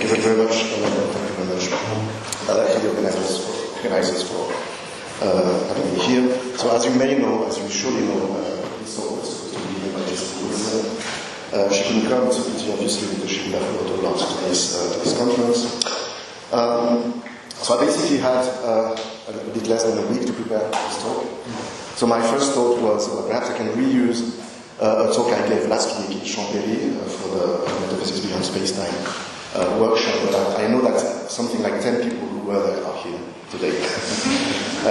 Thank you very much. Thank you very much. The organizers for having me here. So as you may know, as you surely know, Lisa was supposed to be here by this reason. She couldn't come to it, obviously, because she would have brought a lot to this conference. So I basically had a bit less than a week to prepare this talk. So my first thought was, perhaps I can reuse a talk I gave last week in Chambéry for the Metaphysics Beyond Space-Time workshop, but I know that something like 10 people who were there are here today.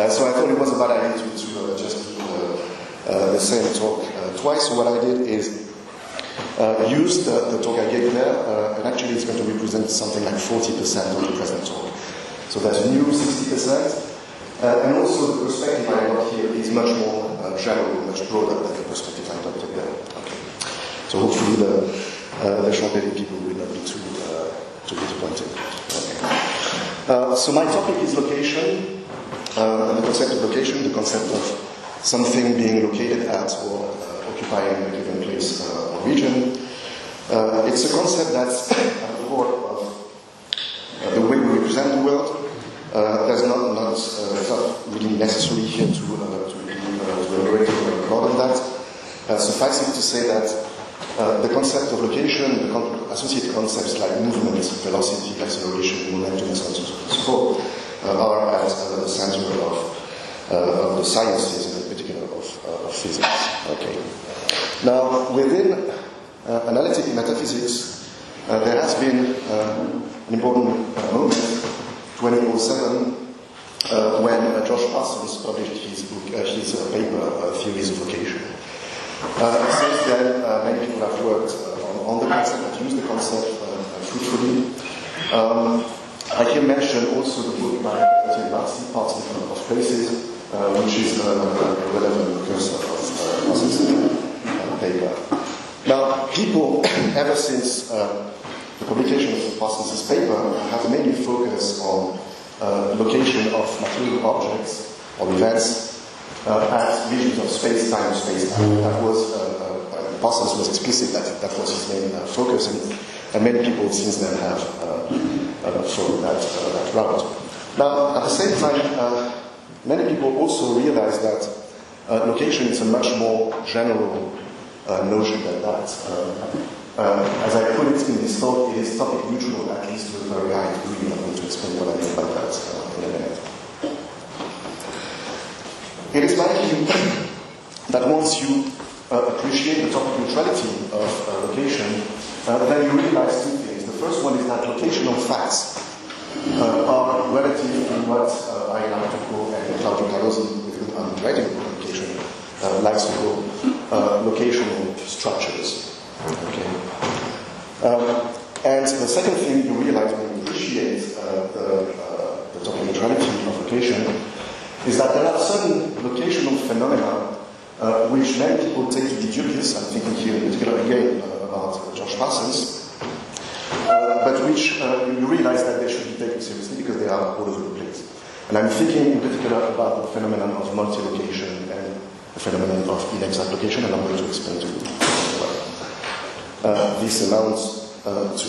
So I thought it was a bad idea to just do the same talk twice. So what I did is use the talk I gave there, and actually it's going to represent something like 40% of the present talk. So there's new 60%. And also the perspective I got here is much more general, much broader than the perspective I adopted there. Okay. So hopefully the Chambéry people will not be too disappointed. Okay. So my topic is location, and the concept of location, the concept of something being located at or occupying a given place or region. It's a concept that's at the core of the way we represent the world. It's not really necessary here to elaborate more on that. Suffice it to say that the concept of location, the associated concepts like movement, velocity, acceleration, momentum, and so on and so forth, are at the center of the sciences, and in particular of physics. Okay. Now, within analytic metaphysics, there has been an important moment. 2007, when Josh Parsons published his book, his paper, Theories of Location. Since then, many people have worked on the concept, have used the concept fruitfully. I can mention also the book by Marcy, Parts of Places, which is a relevant precursor of Parsons' paper. Now, people, ever since the publication of Parsons' paper, have mainly focused on location of material objects or events at regions of space-time. That was, Parsons was explicit that was his main focus, and many people since then have followed that route. Now, at the same time, many people also realize that location is a much more general notion than that. As I put it in this talk, it is topic neutral, at least to a very high degree. I'm going to explain what I mean by that in a minute. It is likely that once you appreciate the topic neutrality of location, then you realize two things. The first one is that locational facts are relative to what I like to call, and Claudio Carozzi, with whom I'm writing location, likes to call locational structures. Okay. And the second thing you realize when you appreciate the topic neutrality of location is that there are certain locational phenomena which many people take to be dubious. I'm thinking here in particular again about Josh Parsons, but which you realize that they should be taken seriously because they are all over the place. And I'm thinking in particular about the phenomenon of multi-location and the phenomenon of inexact location, and I'm going to explain to you this amounts to.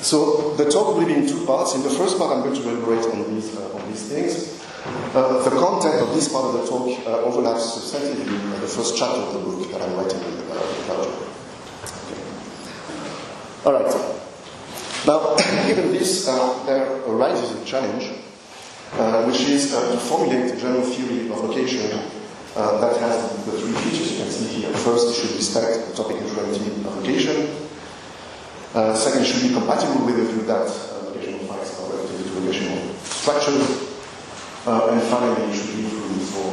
So the talk will be in two parts. In the first part, I'm going to elaborate on these things. The content of this part of the talk overlaps substantively with the first chapter of the book that I'm writing with Claudio. Okay. All right. Now, given this, there arises a challenge, which is to formulate a general theory of location that has the three features you can see here. First, it should respect the topic neutrality of location. Second, it should be compatible with the view that locational facts are relative to locational structures. And finally, it should be free for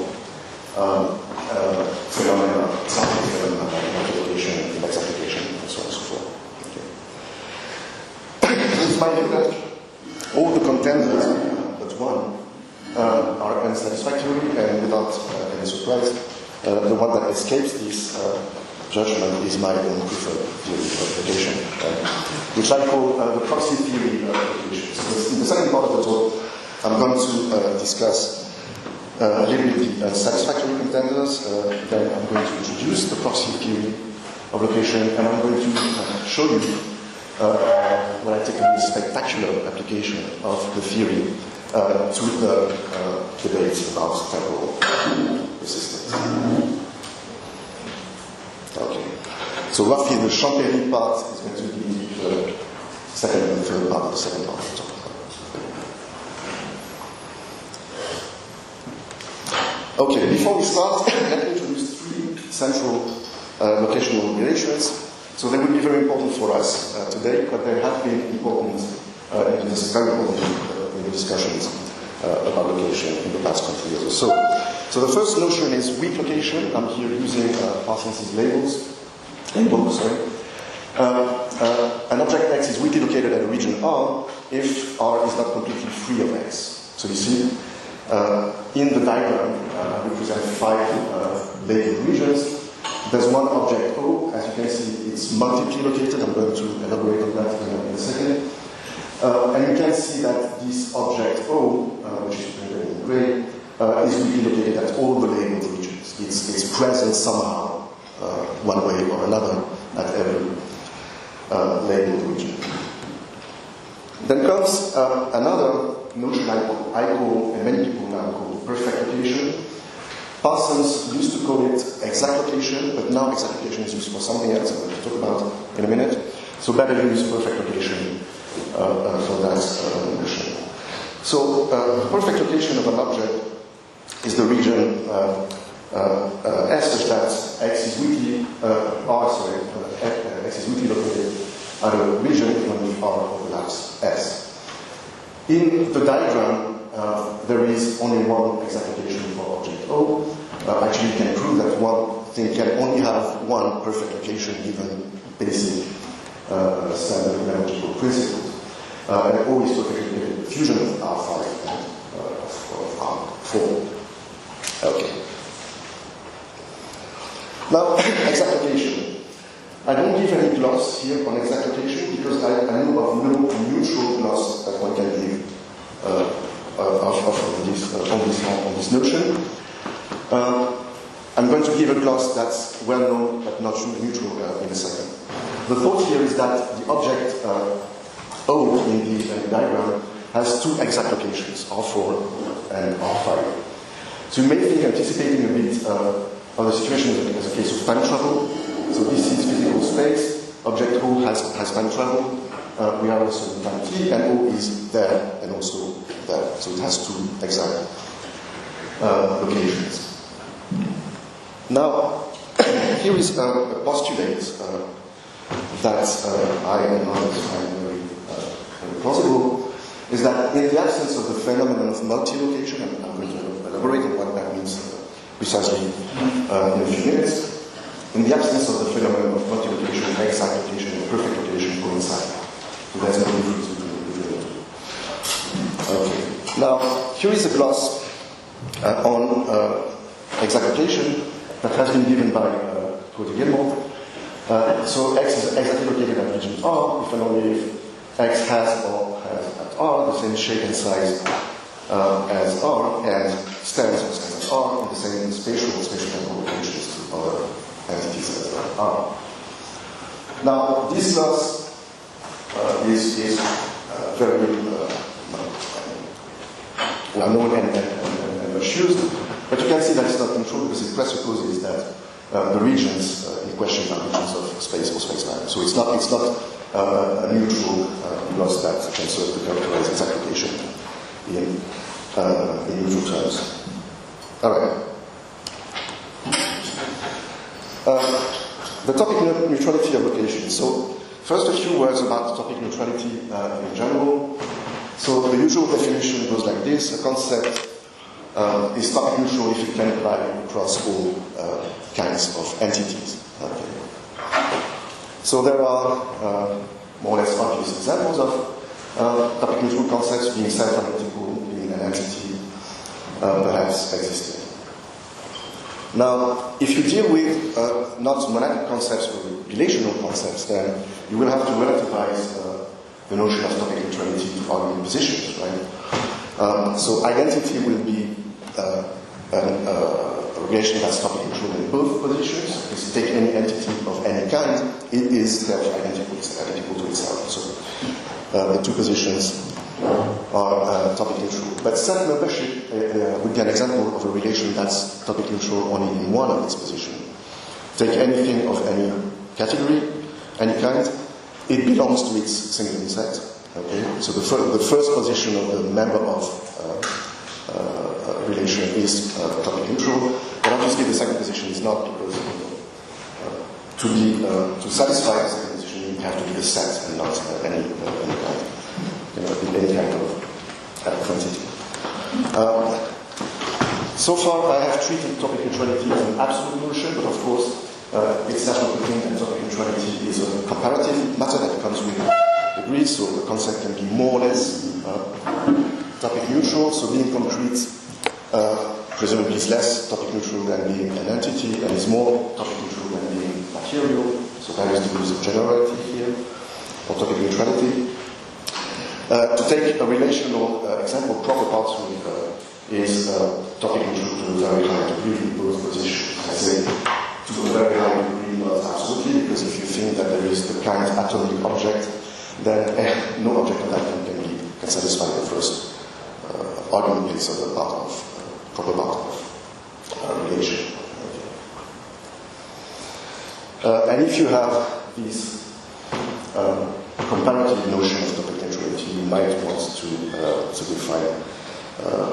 phenomena, sample phenomena like multiplication, index application, and so on and so forth. Okay. It's my view that all the contenders but one are unsatisfactory, and without any surprise, the one that escapes this judgment is my own preferred theory of location, which I call the proxy theory of location. So in the second part of the talk, I'm going to discuss a little bit the satisfactory contenders, then I'm going to introduce the proxy theory of location, and I'm going to show you what I take to be a spectacular application of the theory to the debates about temporal persistence. Okay. So roughly the Champéry part is going to be the second and third part of the second part of the talk. Okay, before we start, let me introduce three central locational relations. So they will be very important for us today, but they have been important in this very important in the discussions about location in the past 20 years or so. So the first notion is weak location. I'm here using Parsons' label, sorry. An object X is weakly located at a region R if R is not completely free of X. So you see, in the diagram, we present 5 labeled regions. There's one object O. As you can see, it's multiply located. I'm going to elaborate on that in a second. And you can see that this object O, which is printed in gray, is weakly located at all the labeled regions. It's present somehow, one way or another, at every labeled region. Then comes another notion I call, and many people now call, perfect location. Parsons used to call it exact location, but now exact location is used for something else I'm going to talk about in a minute. So better use perfect location for that notion. So perfect location of an object is the region S such that X is weakly X is weakly located at a region when R overlaps S. In the diagram, there is only one exact location for object O. Actually, you can prove that one thing can only have one perfect location given basic standard analogical principles. And O is perfectly located in the fusion of R5 and of R4. Okay. Now, exact location. I don't give any gloss here on exact location because I know of no neutral gloss that one can give on this notion. I'm going to give a gloss that's well known but not neutral in a second. The thought here is that the object O in the diagram has two exact locations, R4 and R5. So you may think anticipating a bit of the situation as a case of time travel. So this is physical space. Object O has time travel. We are also in time t, and O is there and also there. So it has two exact locations. Now, here is a postulate that I and others find very plausible, is that in the absence of the phenomenon of multi-location, and I'm going to elaborate on what that means precisely in a few minutes, in the absence of the phenomenon of multi-location, exact location and perfect location coincide. So there's no difference between the two. Okay. Now, here is a gloss on exact location that has been given by Costa. So X is exactly located at region R if and only if X has or has at R the same shape and size as R and stands or stands at R in the same spatial temporal locations to other entities as R. Now, this gloss is very well known and much used, but you can see that it's not neutral because it presupposes that the regions in question are regions of space or space-time. So it's not a neutral gloss that can serve to characterize exact location in neutral terms. All right. The topic neutrality of location. So first a few words about topic neutrality in general. So the usual definition goes like this. A concept is topic neutral if it can apply across all kinds of entities. Okay. So there are more or less obvious examples of topic neutral concepts being self-analytical in an entity perhaps existing. Now, if you deal with not monadic concepts but relational concepts, then you will have to relativize the notion of topic neutrality to argument positions, right? So identity will be a relation that's topic neutral in both positions. Because take any entity of any kind, it is therefore identical to itself. So the two positions are topically true. But set membership would be an example of a relation that's topically true only in one of its positions. Take anything of any category, any kind, it belongs to its singleton set. Okay? So the first position of the member of relation is topically true, but obviously the second position is not, because to satisfy the second position you have to be the set and not any kind of quantity. So far I have treated topic neutrality as an absolute notion, but of course it's natural to think that topic neutrality is a comparative matter that comes with degrees, so the concept can be more or less topic neutral, so being concrete presumably is less topic neutral than being an entity, and is more topic neutral than being material, so various degrees of generality here, or topic neutrality. To take a relational example, proper partshood is topic neutral to a very high degree in both positions. I say to a very high degree, not absolutely, because if you think that there is the kind atomic object, then no object of that can satisfy the first argument case of the part of proper part of relation. And if you have this comparative notion of topic neutrality, you might want to define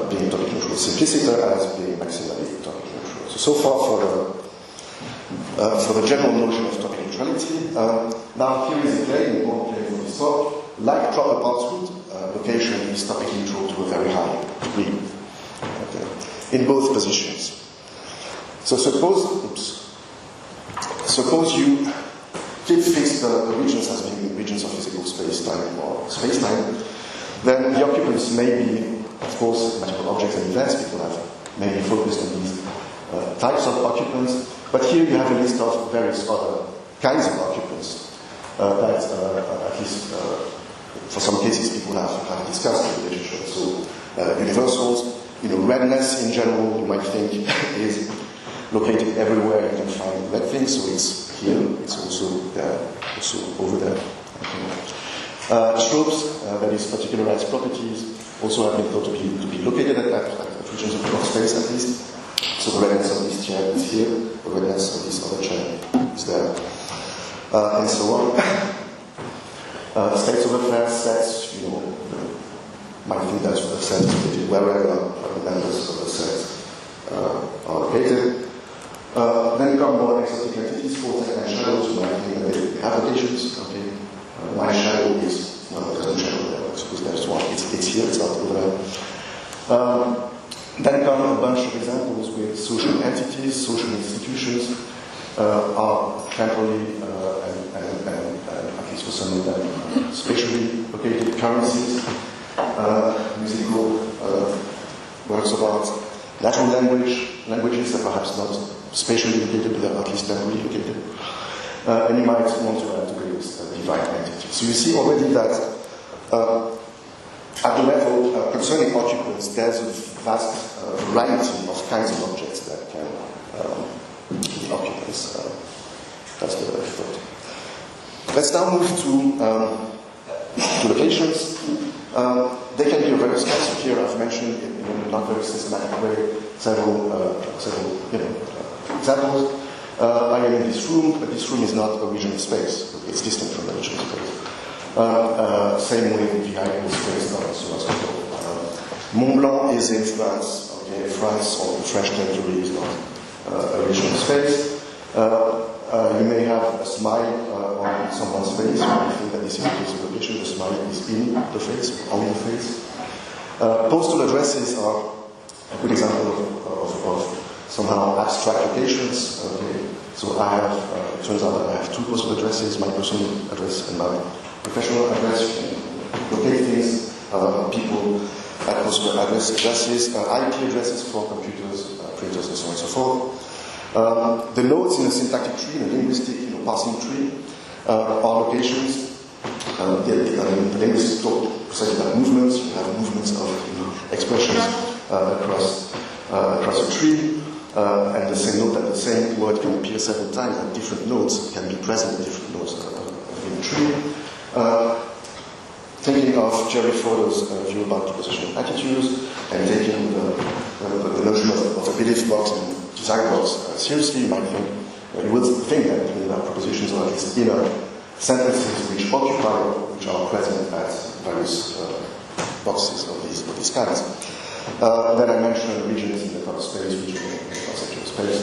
being topic neutral simpliciter as being maximally topic neutral. So far for the general notion of topic neutrality. Now here is a claim, important claim for this talk. Like proper partshood, location is topic neutral to a very high degree. Okay. In both positions. So suppose you keep fixed the regions as being regions of physical space-time or space-time, then the occupants may be, of course, magical objects and events. People have maybe focused on these types of occupants, but here you have a list of various other kinds of occupants that, at least for some cases, people have discussed the relationship. So universals, redness in general, you might think is located everywhere you can find red things, so it's here, it's also there, also over there. Tropes, that is particularized properties, also have been thought to be located at regions of block space at least. So the redness of this chair is here, the redness of this other chair is there, and so on. States of affairs, sets, might think that's what the set is located wherever the members of the set are located. Then come more exotic entities, forces and shadows. You might think that they have locations. Okay, my shadow is there's no shadow there. Suppose there's one. It's here. It's not over there. Then come a bunch of examples with social entities, social institutions are temporally and at least for some of them spatially located currencies, musical works of art, natural languages are perhaps not spatially located, but they're at least temporally located. And you might want to add to this divine entity. So you see already that at the level concerning occupants, there's a vast variety of kinds of objects that can be occupants. That's the thought. Let's now move to locations. They can be of various kinds. So here I've mentioned in a not very systematic way several examples. I am in this room, but this room is not a region of space. It's distant from the region of space. Same way with vehicle space, so on and so forth. Mont Blanc is in France. Okay, France or the French territory is not a region of space. You may have a smile on someone's face. You may think that this is a case of location. The smile is in the face, or on the face. Postal addresses are a good example of somehow abstract locations. Okay. So I have, it turns out that I have two postal addresses, my personal address and my professional address. You can locate things, people at postal addresses, IP addresses for computers, printers, and so on and so forth. The nodes in a syntactic tree, in a linguistic parsing tree, are locations. The linguists talk precisely about movements. You have movements of expressions across a tree. And the same note, that the same word can appear several times at different nodes, can be present at different nodes in the tree. thinking of Jerry Fodor's view about propositional attitudes and taking the notion of a belief box and desire box seriously, you would think that propositions are at least inner sentences which are present at various boxes of these kinds. Then I mentioned regions in the thought space, regions in the conceptual space,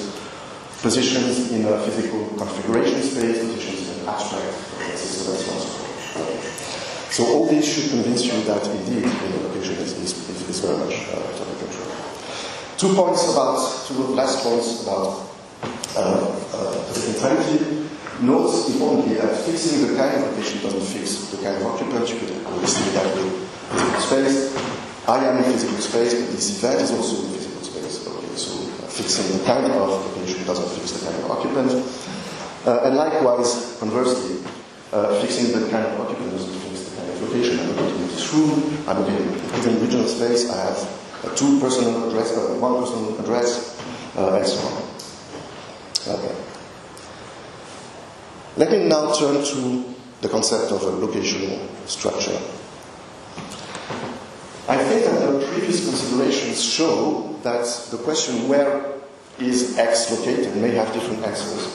positions in a physical configuration space, positions in an abstract system, and so on and so forth. So all these should convince you that indeed the location is very much topic control. 2 last points about neutrality. Note importantly that fixing the kind of location doesn't fix the kind of occupant. You could always see that with physical space. I am in physical space, but this event is also in physical space. Okay, so fixing the kind of location doesn't fix the kind of occupant. And likewise, conversely, fixing the kind of occupant doesn't fix the kind of location. I'm located in this room, I'm located in a given regional space, I have one personal address, and so on. Okay. Let me now turn to the concept of a locational structure. I think that the previous considerations show that the question where is X located may have different answers,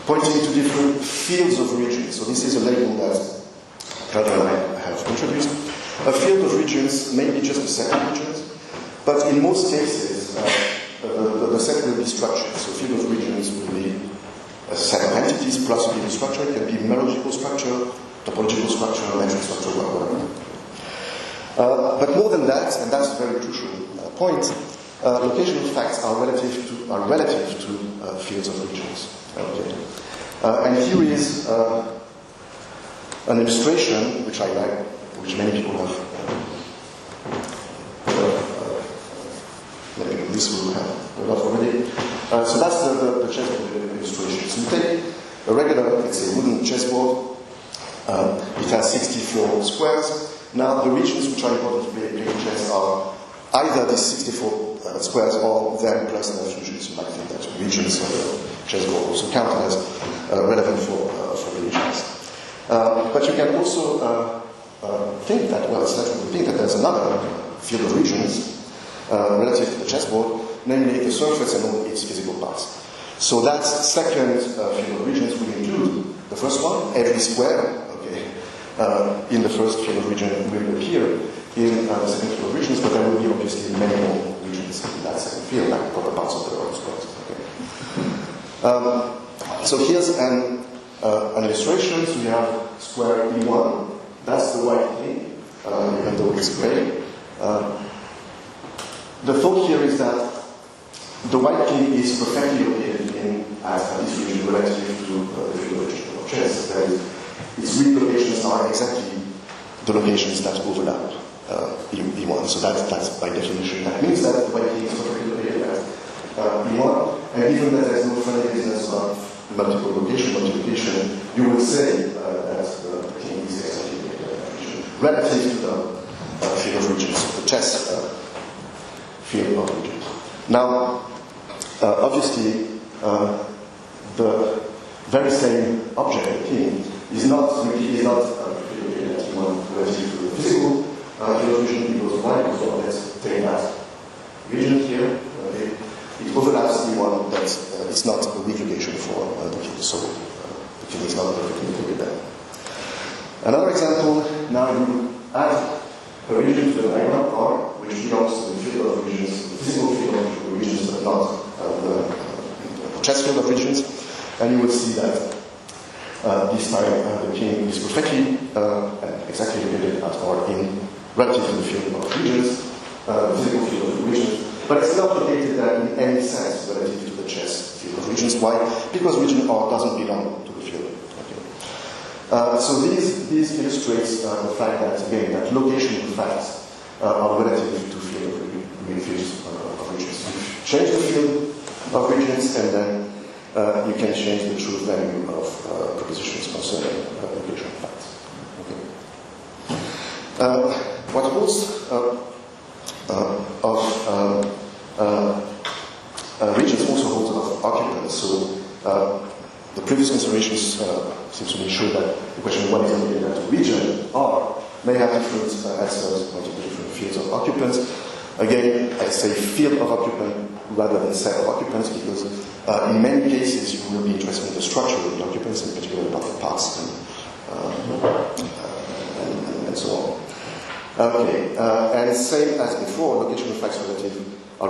pointing to different fields of regions. So this is a label that Fred and I have introduced. A field of regions may be just a set of regions, but in most cases the set will be structured. So a field of regions will be a set of entities plus a given structure. It can be melodical structure, topological structure, metric structure, whatever. But more than that, and that's a very crucial point, locational facts are relative to fields of regions. Okay. And here is an illustration which I like, which many people have. This will have a lot already. So that's the chessboard illustration. So you take a regular, let's say, wooden chessboard. It has 64 squares. Now, the regions which are important to play chess are either these 64 squares or them plus their fusions. You might think that regions of the chessboard also count as relevant for regions. But you can also think that, well, it's natural to think that there's another field of regions relative to the chessboard, namely the surface and all its physical parts. So that second field of regions will include the first one, every square, in the first field of region will appear in the second field of regions, but there will be obviously many more regions in that second field, like proper parts of the world squares. Okay. So here's an illustration. So you have square E1. That's the white thing, even though it's gray. The thought here is that the white king is perfectly located in this region relative to the field of region of chess. That is, its real locations are exactly the locations that overlap E1. So that's by definition. That means that the white king is perfectly located at E1. And given that there's no funny business of multiplication, you would say that the king is exactly located at that region relative to the field of regions, the chess field of regions. Now, obviously, the very same object, the king, is not located at E1 relative to the physical field of region, because why? Because let's take that region here. Okay. It overlaps E1, but it's not a weak location for the king, so the king is not perfectly located there. Another example, now you add a region to the diagram R, which belongs to the field of regions, the physical field of regions, but not the chess field of regions, and you will see that this time the king is perfectly exactly located at R in relative to the field of regions, the physical field of regions, but it's not located there in any sense relative to the chess field of regions. Why? Because region R doesn't belong to the field. Okay. So these illustrates the fact that, again, that locational facts are relative to field of fields of regions. You change the field of regions, and then you can change the true value of propositions concerning locational facts. Okay. What holds of regions also holds of occupants. So the previous considerations seems to me show that the question of what is located at the region R may have different answers, multiple different fields of occupants. Again, I say field of occupant rather than set of occupants because in many cases you will be interested in the structure of the occupants, in particular about the parts and so on. Okay, and same as before, location facts are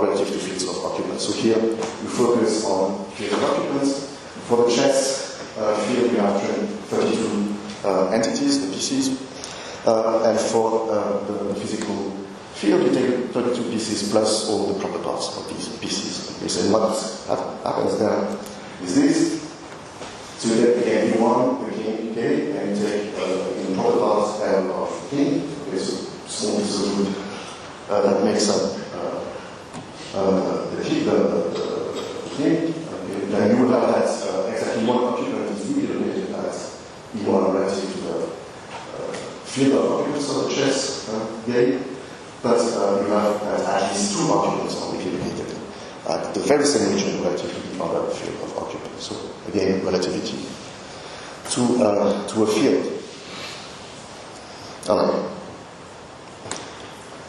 relative to fields of occupants. So here we focus on fields of occupants. For the chess field, we have 32 entities, the pieces, and for the physical field, you take 32 pieces plus all the proper parts of these pieces. Okay, so what happens there is this. So you take again E1, the king, K, and you take in proper parts L of king. Okay, so small pieces of wood that makes up the king. Okay, then you will have that exactly one occupant is really located at E1 relative to the field of occupants of the chess game. But you have at least two occupants are located at the very same region relative to the other field of occupants. So again, relativity to a field. Alright.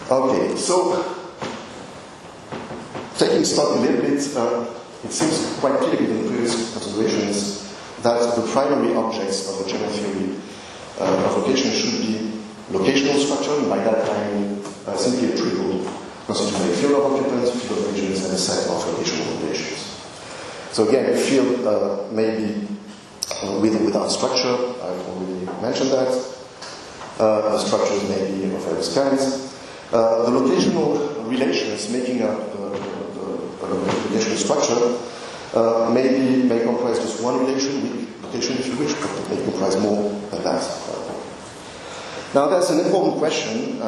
Okay, so taking stock a little bit, it seems quite clear in the previous considerations that the primary objects of the general theory of location should be locational structure, and by that I mean simply a triple constituting a field of occupants, field of regions, and a set of locational relations. So again, a field may be with or without structure. I've already mentioned that. The structures may be of various kinds. The locational relations making up the relational structure may comprise just one relation, with location if you wish, but it may comprise more than that. Now that's an important question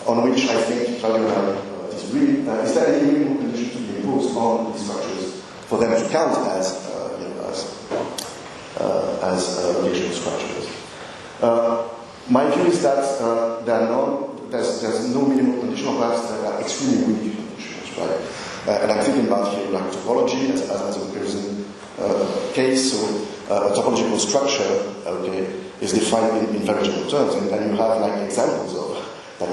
on which I think Claudio and I disagree. Is there any minimum condition to be imposed on these structures for them to count as locational structures? My view is that there's no minimum condition, or perhaps there are extremely weak conditions, right? And I'm thinking about here like topology as a comparison case. So a topological structure, okay, is defined in very general terms, and then you have like examples of that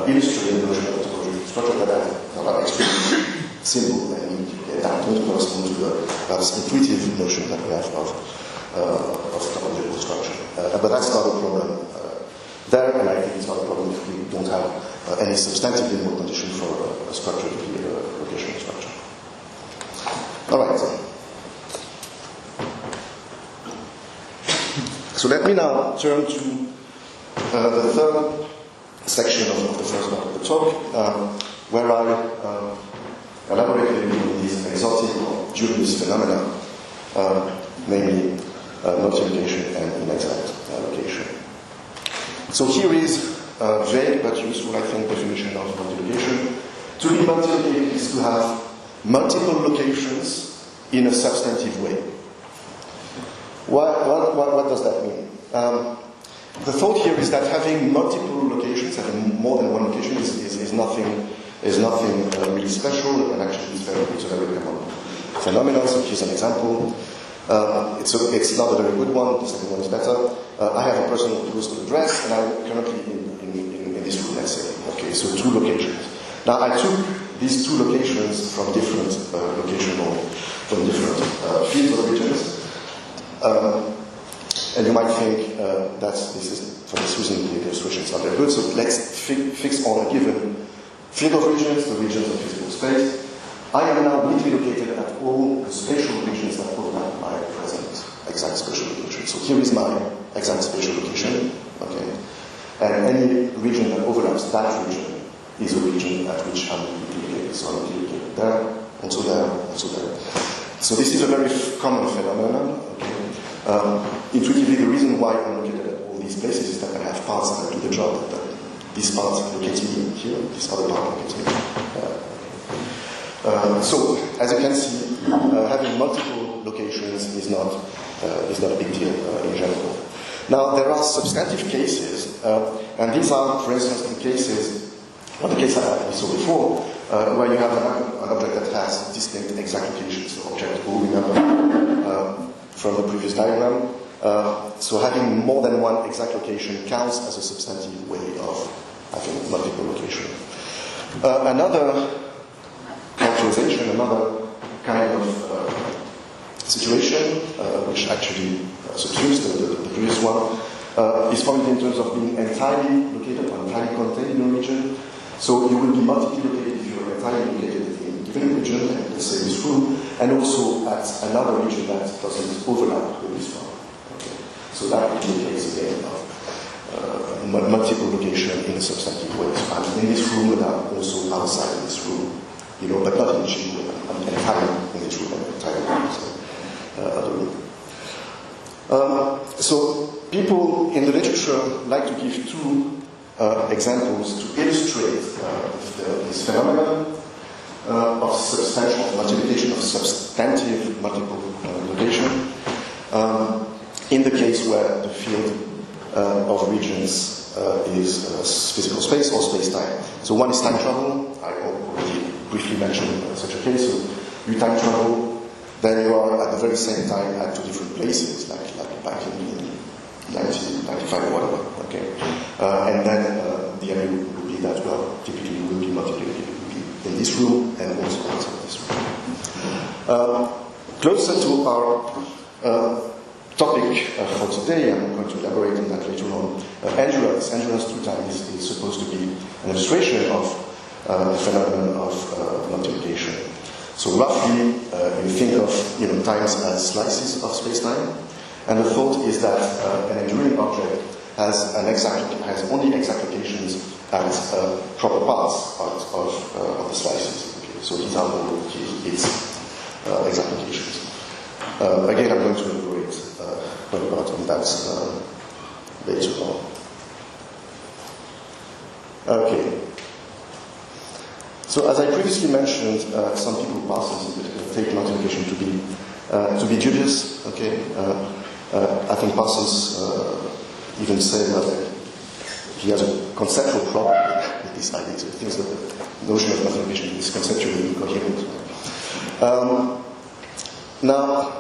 illustrate the notion of a topological structure that are extremely simple and that don't correspond to the perhaps intuitive notion that we have of topological structure. But that's not a problem there, and I think it's not a problem if we don't have any substantive minimum condition for a structure to be a locational structure. All right. So let me now turn to the third section of the first part of the talk, where I elaborate on these exotic or dubious phenomena, namely multiplication and inexact location. So here is a vague but useful, I think, definition of multiplication. To be multiplicated is to have multiple locations in a substantive way. What does that mean? The thought here is that having multiple locations, having more than one location, is nothing really special, and actually it's a very common phenomenon. So here's an example. It's not a very good one. The second one is better. I have a person who goes to address, and I'm currently in this room, let's say. Okay, so two locations. Now I took these two locations from different fields of regions. And you might think that this is, for this reason, the illustration is not very good. So let's fix on a given field of regions, the regions of physical space. I am now neatly located at all the spatial regions that overlap my present exact spatial location. So here is my exact spatial location, okay? And any region that overlaps that region is a region at which I'm located. So I'm located there, and so there, and so there. So this is a very common phenomenon, okay? Intuitively, the reason why I'm located at all these places is that I have parts that do the job. That this part locates me here, this other part locates me here. So, as you can see, having multiple locations is not a big deal in general. Now, there are substantive cases, and these are, for instance, the cases, or the case that we saw before, where you have an object that has distinct exact locations. So, object O, remember, from the previous diagram. So having more than one exact location counts as a substantive way of having multiple location. Another characterization, another kind of situation, which actually subsumes the previous one, is formed in terms of being entirely located or entirely contained in a region. So you will be multi-located if you're entirely located in a given region, like let's say this room, and also at another region that doesn't overlap with this one. Okay. So that would be the case again of multiple location in a substantive way. So I'm in this room, but I'm also outside of this room, but not in the same way. I'm entirely in this room, I'm entirely outside of the room. So people in the literature like to give two examples to illustrate this phenomenon of multiplication of substantive multiple location in the case where the field of regions is physical space or space-time. So one is time travel. I already briefly mentioned such a case. So you time travel, then you are at the very same time at two different places, like back in 1995 or whatever. Okay, and then the idea would be that, well, typically you will be multiplied in this room and also outside this room. Closer to our topic for today, I'm going to elaborate on that later on. Endurance 2 times is supposed to be an illustration of the phenomenon of multiplication. So roughly, you think of times as slices of space-time, and the thought is that an enduring object has only exact locations at proper parts of the slices. Okay? So these are all its exact locations. Again, I'm going to elaborate quite a lot on that later on. Okay. So as I previously mentioned, some people take multiplication to be dubious. Okay. I think Parsons even said that he has a conceptual problem with this idea. So he thinks that the notion of multiplication is conceptually incoherent. Now,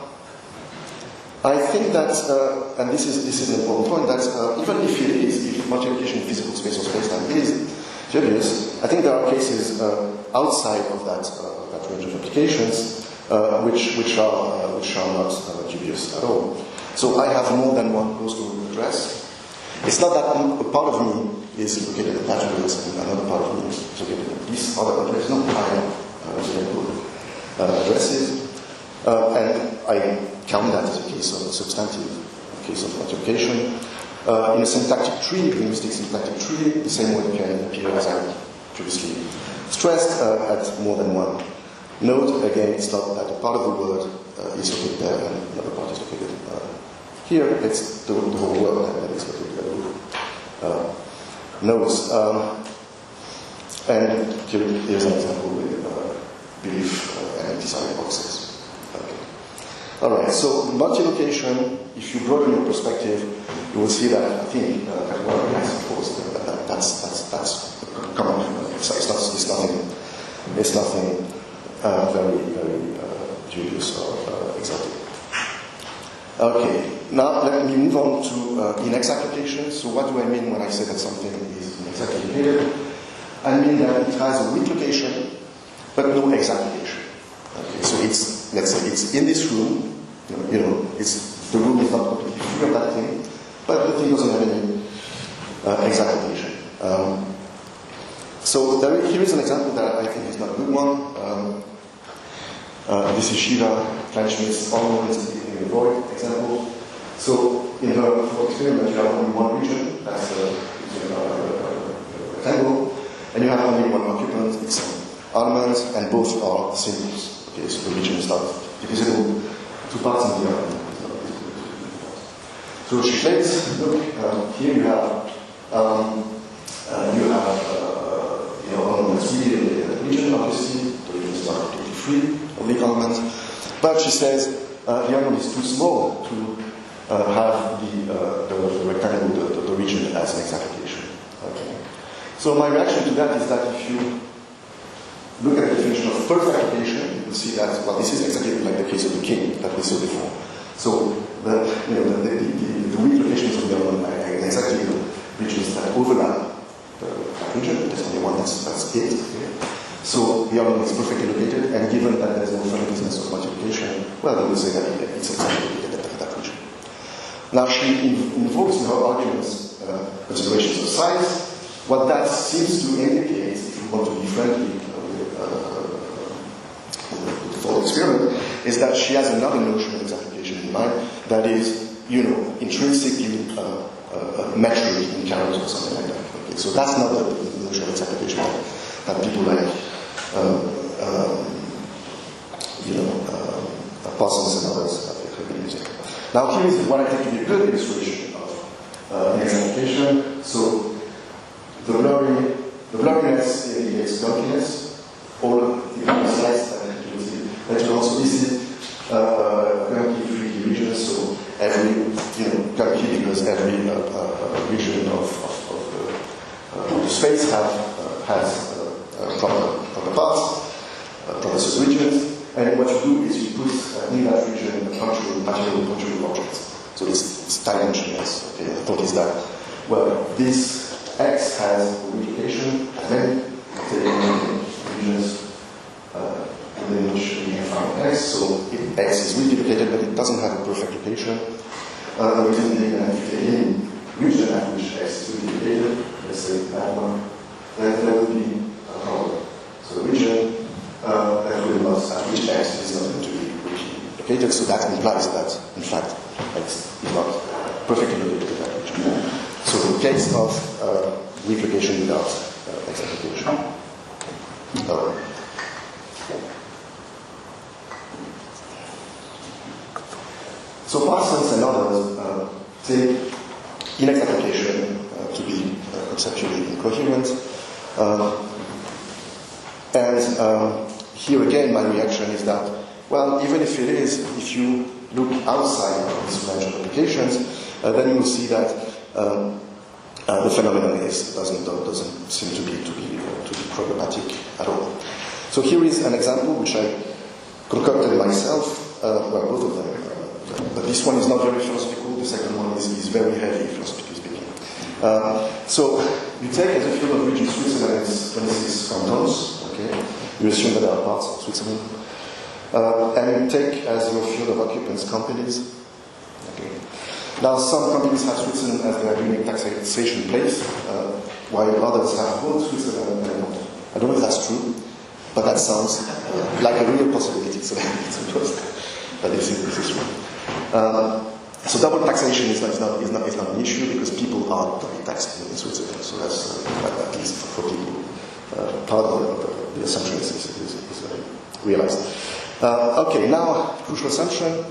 I think that, and this is an important point, that even if multiplication in physical space or space-time is dubious, I think there are cases outside of that range of applications which are not dubious at all. So I have more than one postal address. It's not that a part of me is located at that address and another part of me is located at this other address. No, I have addresses. And I count that as a case of a substantive case of multiplication. In a syntactic tree, linguistic syntactic tree, the same word can appear, as I previously stressed, at more than one node. Again, it's not that a part of the word is located there and another part is located here. It's the whole word that is located there. Nodes. And here's an example with belief and design boxes. Alright, so multi-location, if you broaden your perspective, you will see that I think that's common. It's nothing very, very dubious or exotic. Okay, now let me move on to inexact location. So what do I mean when I say that something is inexactly located? I mean that it has a weak location, but no exact location. Okay, so let's say it's in this room, the room is not completely free of that thing, but the thing doesn't have any exact location. So here is an example that I think is not a good one. This is Shiva Kleinschmidt's almost in the void example. So in her experiment, you have only one region, that's a rectangle, and you have only one occupant, it's an element, and both are symbols. Okay, so the region is not divisible. Two parts in the other. So she says, look, here you have elements really in the region, obviously. The region is not completely free of the elements. But she says the element is too small to have the rectangle, the region as an exact location. Okay. So my reaction to that is that if you look at the definition of perfect application, you will see that, well, this is exactly like the case of the king that we saw before. So the it. Okay? So the organ is perfectly located, and given that there is no finiteness of multiplication, well, we will say that it's exactly located at that region. Now she invokes in her arguments considerations of size. What that seems to indicate, if you want to be friendly with the thought experiment, is that she has another notion of exactly in mind that is, intrinsically measured in characters or something like that. Okay? So that's not the notion of exactification that people like, Parsons and others have been using. Now here is what I think to be a good illustration of an exactification. So the blurriness indicates dunkiness. All the other sides that you also see Gurky freaky regions, so every, Gurky because every region of the space has proper parts, proper subregions, and what you do is you put in that region material objects. So it's dimensionless. Okay, the thought is that, well, this X has a replication, and then taking regions within which we can find X, so X is replicated, but it doesn't have a perfect location. We can take any region at which X is replicated, let's say that one, then there will be a problem. So the region that will not, at which X is not going to be replicated, so that implies that, in fact, X is not perfectly located at that region. So the case of replication without exactification. So Parsons and others take inexactification to be conceptually incoherent. And here again, my reaction is that, well, even if it is, if you look outside of this range of applications, then you will see that the phenomenon doesn't seem to be problematic at all. So here is an example which I concocted myself. Well, both of them. But this one is not very philosophical. The second one is very heavy, philosophically speaking. So you take as a field of region Switzerland is 26 cantons. Okay, you assume that there are parts of Switzerland, and you take as your field of occupants companies. Okay. Now some companies have Switzerland as their unique taxation place, while others have both Switzerland and London. I don't know if that's true, but that sounds like a real possibility. So it's supposed that this is true. So double taxation is not an issue because people are doubly taxed in Switzerland. So that's at least for people part of the assumption is realized. Okay, now crucial assumption: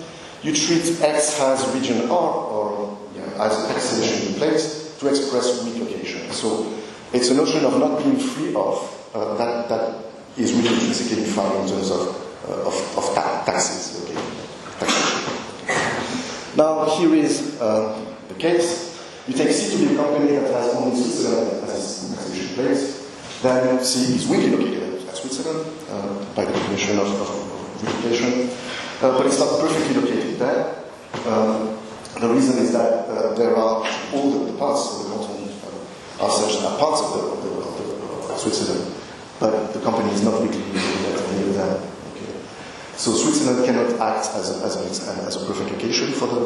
you treat X as region R or as a taxation in place to express relocation. So it's a notion of not being free of that is really intrinsically defined in terms of taxes. Okay, taxation. Now here is the case. You take C to be a company that has only Switzerland as its taxation place. Then C is weakly located at Switzerland by the definition of relocation, but it's not perfectly located there. The reason is that there are all the parts of the canton are such that are parts of Switzerland, but the company is not weakly located at any of them. Okay. So Switzerland cannot act as a perfect location for the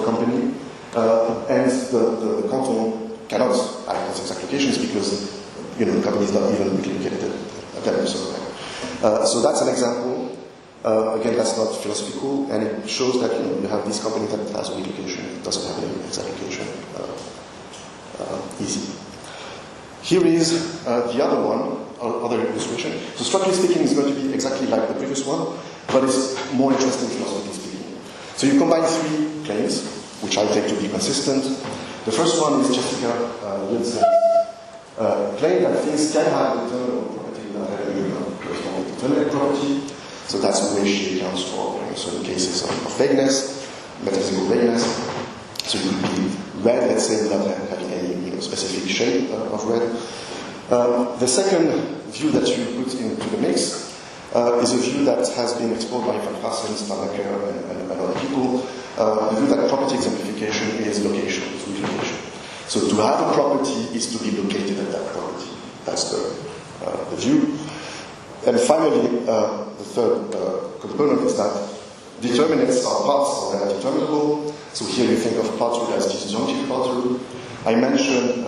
company, and the canton cannot act as exact locations because the company is not even weakly located at them. So that's an example. Again, that's not philosophical, and it shows that you have this company that has a weak location, it doesn't have any exact location. Easy. Here is the other one, other illustration. So structurally speaking, it's going to be exactly like the previous one, but it's more interesting philosophically speaking. So you combine three claims, which I take to be consistent. The first one is Jessica Wilson's claim that things can have determinable property without having corresponding determinate property. So that's the way she accounts for certain cases of vagueness, metaphysical vagueness. So you could be red, let's say, without having any specific shade of red. The second view that you put into the mix is a view that has been explored by Van Hassen, Stanaker, and other people. The view that property exemplification is location, is relocation. So to have a property is to be located at that property. That's the view. And finally, the third component is that determinants are parts of that determinable. So here you think of part rule as disjunctive part rule. I mentioned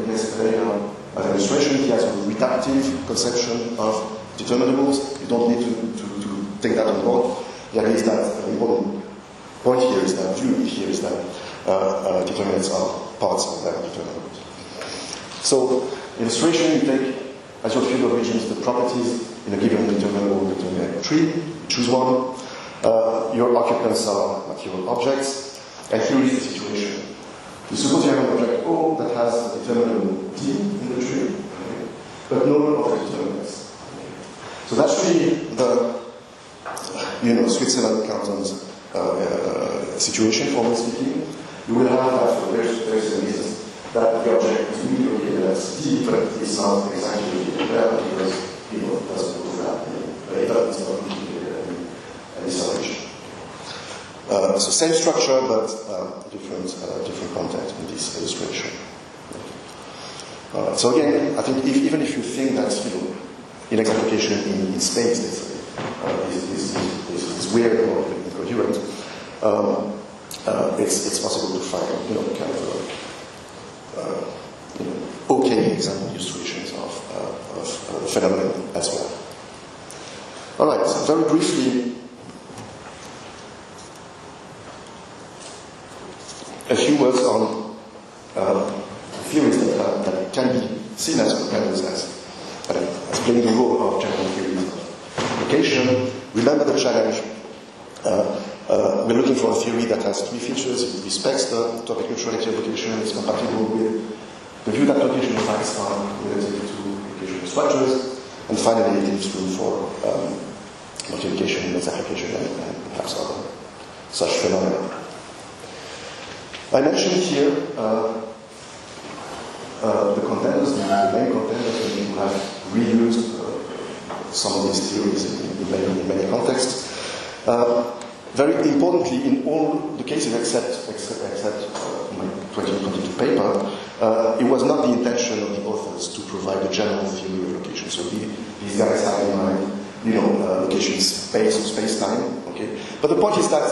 yesterday an illustration. He has a reductive conception of determinables. You don't need to take that on board. The idea is that the important point here is that determinants are parts of that determinables. So illustration, you take as your field of regions the properties in a given determinable determinant tree. You choose one. Your occupants are material objects. And here is the situation. You suppose you have an object O that has a determinable D in the tree, okay, but no other determinants. So that's really the Switzerland canton situation, formally speaking. You will have that for various reasons that the object is really located as D, but it's not exactly located there because it doesn't overlap. It doesn't not located in this region. So same structure, but different content in this illustration. So again, I think even if you think that inexact location in space is weird or incoherent, it's possible to find kind of okay example illustrations of phenomenon as well. All right, so very briefly. A few words on theories that can be seen as companions as playing the role of general theories of location. Remember the challenge. We're looking for a theory that has three features. It respects the topic neutrality of location. It's compatible with the view that location facts are related to location structures. And finally, it leaves room for multiplication, inexact location, and perhaps other such phenomena. I mentioned here the contenders, the main contenders, who have reused some of these theories in many contexts. Very importantly, in all the cases except my 2022 paper, it was not the intention of the authors to provide a general theory of location. So these guys have in mind, location space or space-time. Okay, but the point is that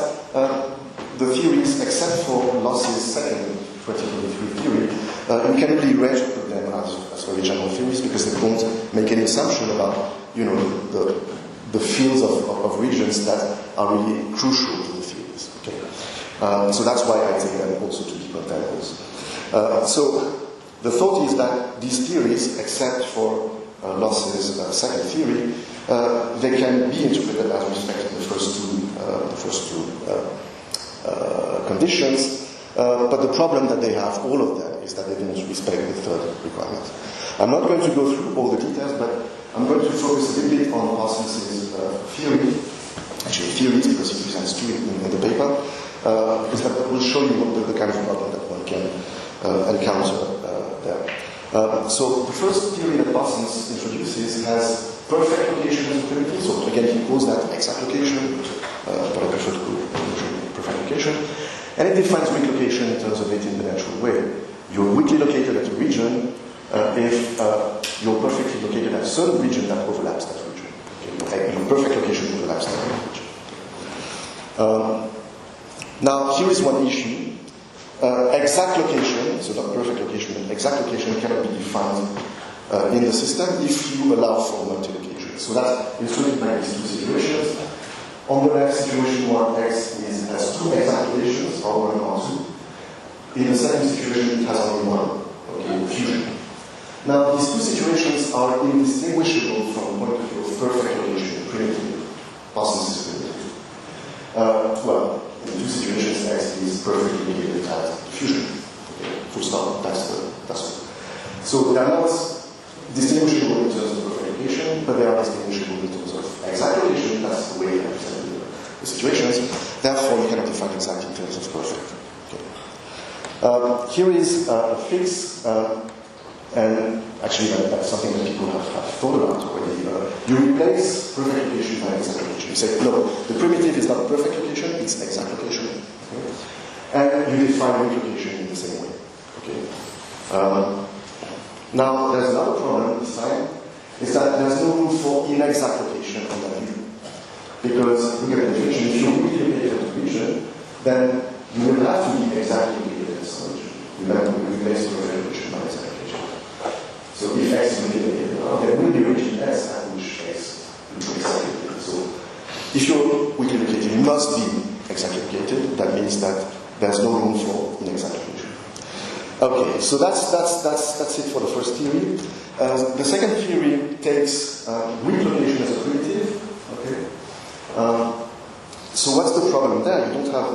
the theories, except for Loss's second 2023 theory, you can really put them as very general theories because they don't make any assumption about, the fields of regions that are really crucial to the theories. Okay, so that's why I take them also to be contemporaries. So the thought is that these theories, except for Loss's second theory, they can be interpreted as respecting the first two conditions, but the problem that they have, all of them, is that they don't respect the third requirement. I'm not going to go through all the details, but I'm going to focus a little bit on Parsons' theory, actually theories, because he presents two in the paper, because that will show you the kind of problem that one can encounter there. So the first theory that Parsons introduces has perfect location as a primitive. So again, he calls that exact location, but I prefer to call it perfect location. And it defines weak location in terms of it in the natural way. You're weakly located at a region if you're perfectly located at a certain region that overlaps that region. Okay? Your perfect location overlaps that region. Now, here is one issue. Exact location, so not perfect location, but exact location cannot be defined in the system if you allow for multi-location. So that's illustrated by these two situations. On the left, situation 1x has two exact locations, or 1 or 2. In the second situation, it has only one, okay, fusion. Now, these two situations are indistinguishable from the point of view of perfect location, primitive, Parsons is primitive. Well, in the two situations, x is perfectly located at fusion. Okay, full stop, that's it. So they are not distinguishable in terms of perfect location, but they are distinguishable in terms of exact location. That's the way I present the situations. Therefore, you cannot define exact in terms of perfect. Okay. Here is a fix, and actually that's something that people have thought about already. You replace perfect location by exact location. You say, no, the primitive is not perfect location, it's exact location. Okay? And you define weak location in the same way. Okay. Now, there's another problem this time, is that there's no room for inexact location on that view. Because we get a definition, if you weakly located at a region, then you will have to be exactly located at some region. You have to replace the location by exact location. So if X is located, there will be a region S at which X will be exactly located. So if you're weakly located, you must be exactly located. That means that there's no room for inexact location. Okay, so that's it for the first theory. The second theory takes weak location as a primitive. Okay. So what's the problem there? You don't have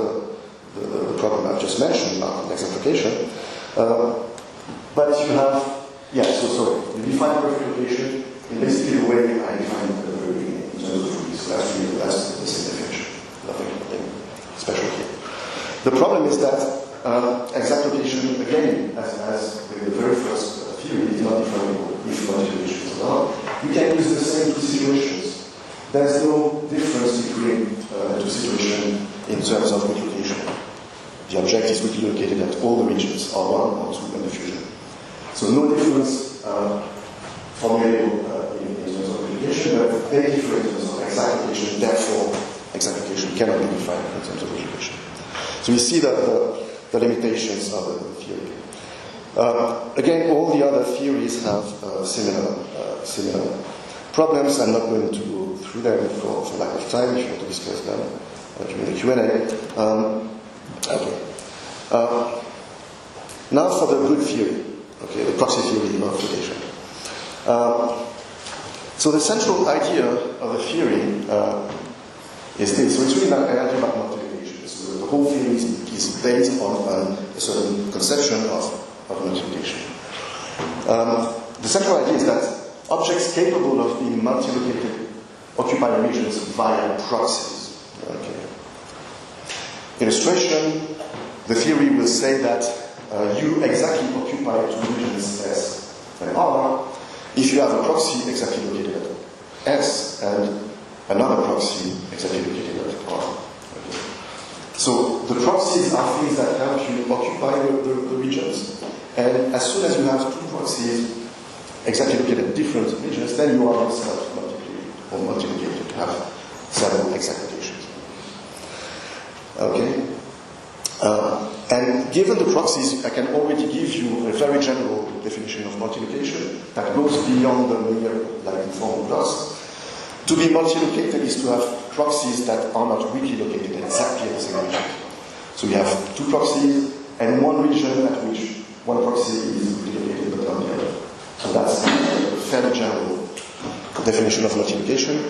the problem I've just mentioned about inexact location, but you have, you define perfect location in basically the way I defined it at the very beginning in terms of trees. So that's the same definition. Nothing special here. The problem is that exact location, again, as with the very first theory, is not definable if multiplication is allowed. You can use the same two situations. There's no difference between the two situations in terms of weak location. The object is weakly located at all the regions, R1, R2, and the fusion. So no difference formulatable in terms of weak location, but very different in terms of exact location. Therefore, exact location cannot be defined in terms of weak location. So we see that the limitations of the theory. Again, all the other theories have similar problems. I'm not going to go through them for lack of time. If you want to discuss them during the Q&A. Now for the good theory, the proxy theory of location. So the central idea of the theory is this. So it's really an idea about multiplication. So the whole theory is based on a certain conception of multiplication. The central idea is that objects capable of being multilocated occupy regions via proxies. Okay. Illustration, the theory will say that you exactly occupy two regions S and R if you have a proxy exactly located at S and another proxy exactly located at R. Okay. So the proxies are things that help you occupy the regions, and as soon as you have two proxies exactly located at different regions, then you are yourself multiplicated. You have several exact locations. Okay? And given the proxies, I can already give you a very general definition of multilocation that goes beyond the mere informal plus. To be multilocated is to have proxies that are not weakly located exactly at the same region. So you have two proxies and one region at which one proxy is weakly located but not the other. So that's a fairly general definition of multiplication.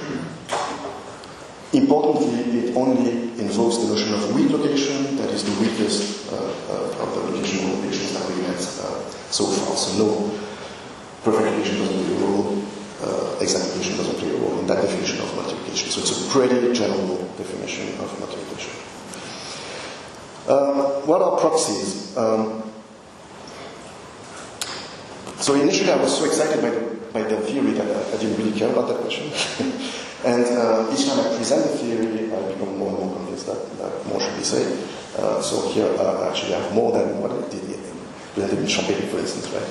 Importantly, it only invokes the notion of weak location, that is the weakest of the location locations that we met so far. So no perfect location doesn't play a role, exact location doesn't play a role in that definition of multiplication. So it's a pretty general definition of multiplication. What are proxies? So initially I was so excited by the theory that I didn't really care about that question. And each time I present the theory, I become more and more convinced that more should be said. So here I actually have more than what I did in Champéry, for instance, right?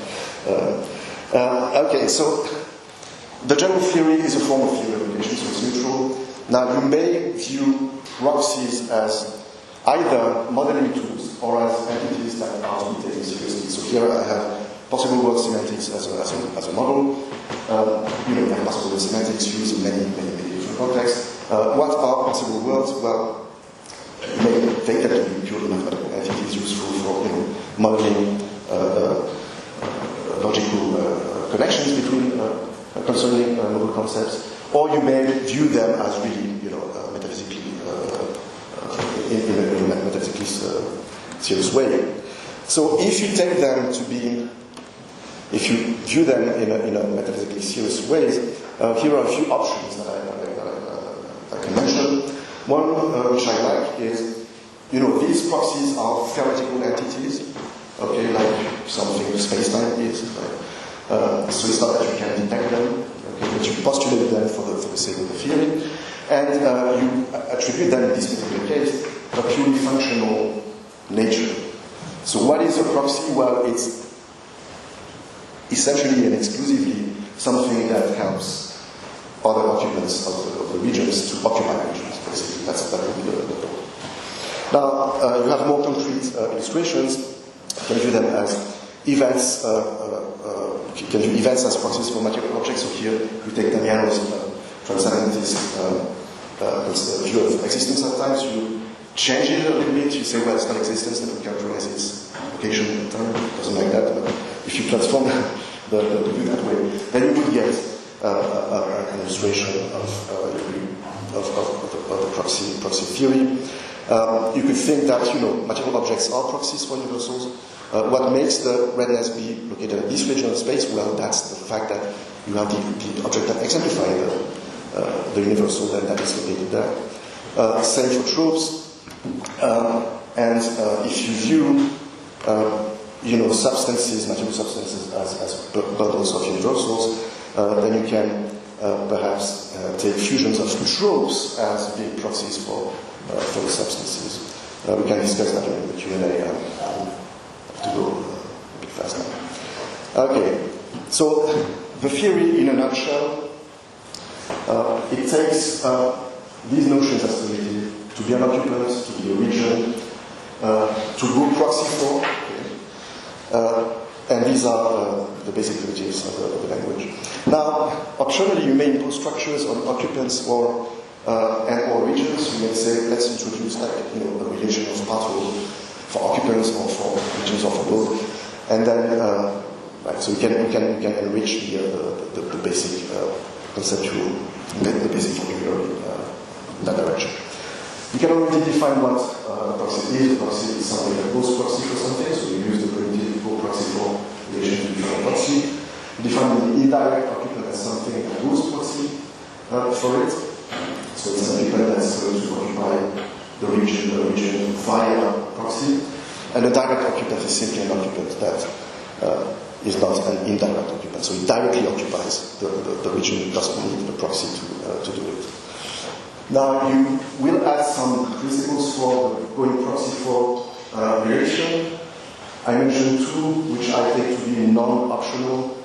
Okay, so the general theory is a form of theory of location, so it's neutral. Now you may view proxies as either modeling tools or as entities that are to be taken seriously. So here I have possible world semantics as a model. You have possible world semantics used in many different contexts. What are possible worlds? Well, you may take them to be purely mathematical entities useful for modeling logical connections between concerning model concepts, or you may view them as really, metaphysically in a metaphysically serious way. So if you take them to be, if you view them in a metaphysically serious way, here are a few options that I can mention. One which I like is, these proxies are theoretical entities, okay, like something space-time is. Right? So it's not that you can detect them, okay, but you postulate them for the sake of the theory, and you attribute them in this particular case a purely functional nature. So what is a proxy? Well, it's essentially and exclusively something that helps other occupants of the regions to occupy regions, basically. That would be the thought. Now, you have more concrete illustrations. You can view them as events. You can view events as proxies for material objects. So here, you take Damiano's transcendentist view of existence at times. You change it a little bit. You say, well, it's non-existence, and we characterize its location in time. It doesn't like that. But if you transform the view that way, then you would get an illustration of the proxy theory. You could think that, material objects are proxies for universals. What makes the redness be located at this region of space? Well, that's the fact that you have the object that exemplifies the universal that is located there. Same for tropes. And if you view, substances, material substances as bundles of universals, then you can perhaps take fusions of tropes as being proxies for the substances. We can discuss that in the Q&A. I have to go a bit faster. Okay, so the theory in a nutshell, it takes these notions as related to be an occupant, to be a region, to go proxy for, and these are the basic primitives of the language. Now, optionally, you may impose structures on occupants or regions. You may say, let's introduce a relation of partial for occupants or for regions or for both, and then so you can enrich the basic conceptual, the basic vocabulary in that direction. You can already define what a proxy is. A proxy is something that goes proxy for something, so you use the primitive go proxy for relation to define proxy. You define the indirect occupant as something that goes proxy for it. So it's an occupant that's going to occupy the region via proxy. And a direct occupant is simply an occupant that is not an indirect occupant. So it directly occupies the region. It doesn't need the proxy to do it. Now you will add some principles for going proxy for relation. I mentioned two, which I take to be non-optional.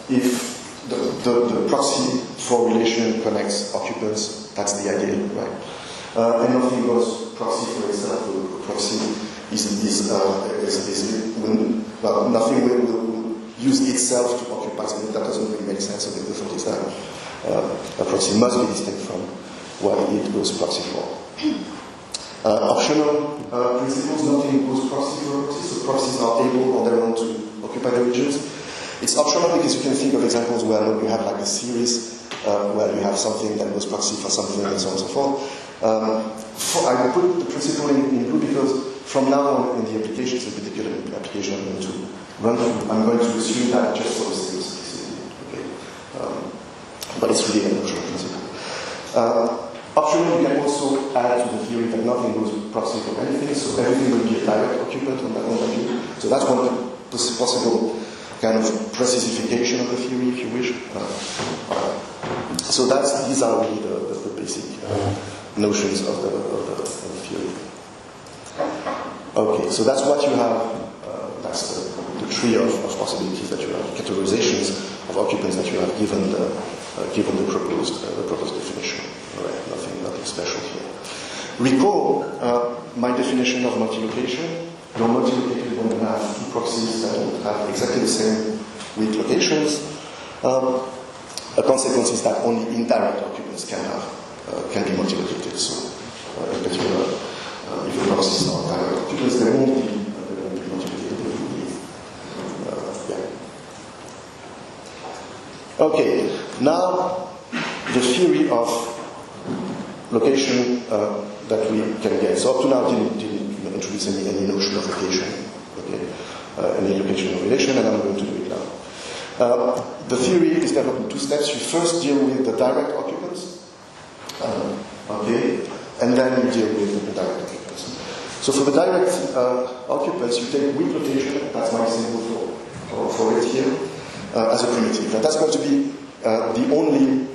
If the proxy for relation connects occupants, that's the ideal, right? And nothing goes proxy for itself. The proxy nothing will use itself to occupy something. That doesn't really make sense. So the difference is that a proxy must be distinct from what it goes proxy for. Optional principles, nothing goes proxy for proxies, so proxies are able on their own to occupy the regions. It's optional because you can think of examples where you have like a series where you have something that goes proxy for something and so on and so forth. I put the principle in blue because from now on in the applications, the particular application I'm going to run through, I'm going to assume that just for the simplicity. Okay? But it's really an optional principle. Optional, you can also add to the theory that nothing goes proxy for anything, so everything will be a direct occupant on that point of view. So that's one possible kind of precisification of the theory, if you wish. So these are really the basic notions of the theory. Okay, so that's what you have. That's the tree of possibilities that you have, categorizations of occupants that you have given the proposed definition. All right, nothing special here. Recall my definition of multi-location. You're multi-located when you have two proxies that will have exactly the same weak locations. A consequence is that only indirect occupants can be multi-located. So, in particular, if the proxies are direct occupants, they won't be multi-located. Okay, now the theory of location that we can get. So up to now, didn't introduce any notion of location, okay? Any location of relation, and I'm going to do it now. The theory is developed in two steps. You first deal with the direct occupants, okay, and then you deal with the indirect occupants. So for the direct occupants, you take weak location, that's my symbol for it here, as a primitive. And that's going to be the only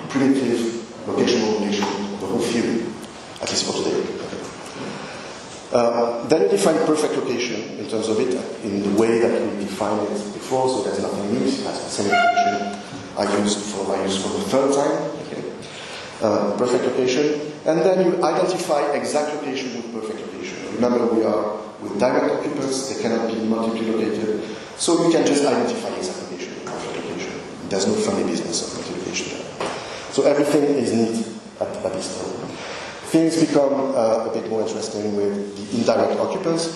primitive locational relation of the whole theory, at least for today. Okay. Then you define perfect location in terms of it, in the way that we defined it before, so there's nothing new. It has the same location I use for the third time. Okay. Perfect location. And then you identify exact location with perfect location. Remember, we are with direct occupants, they cannot be multiply located, so you can just identify exact location with perfect location. There's no funny business of multiplication there. So everything is neat at this level. Things become a bit more interesting with the indirect occupants.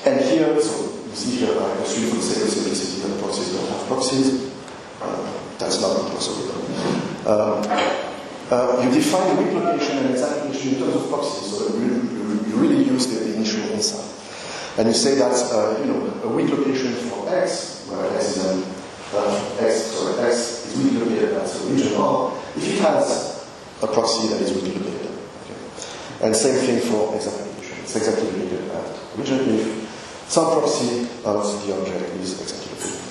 And here, so you see here, I assume for the sake of simplicity that proxies don't have proxies. That's not possible. You define weak location and exact location in terms of proxies, so you really use the initial insight. And you say that a weak location for X, where X is weakly located at a region R, if it has a proxy that is weakly located. Okay. And same thing for exact location. It's exactly located at region if some proxy of the object is exactly located.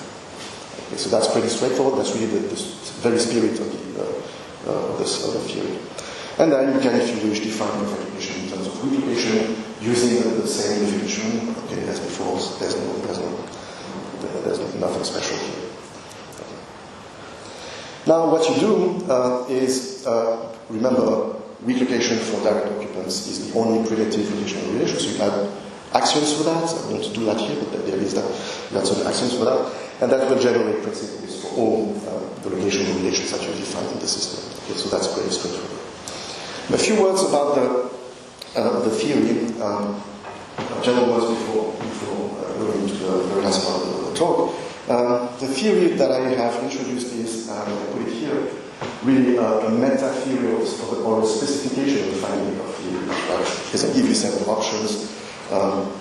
Okay, so that's pretty straightforward. That's really the very spirit of the theory. And then you can, if you wish, define perfect location in terms of weak location using the same definition. Okay, as before. There's nothing special here. Okay. Now, what you do is remember, weak location for direct occupants is the only primitive relational relation. So you have axioms for that. I won't do that here, but there is that. You have some axioms for that, and that will generate principles for all the relational relations that you define in the system. Okay, so that's pretty straightforward. A few words about the theory. General words before going into the very last part of the talk. The theory that I have introduced is, I put it here, really a meta-theory or a specification of the family of theory. Because I give you several options, so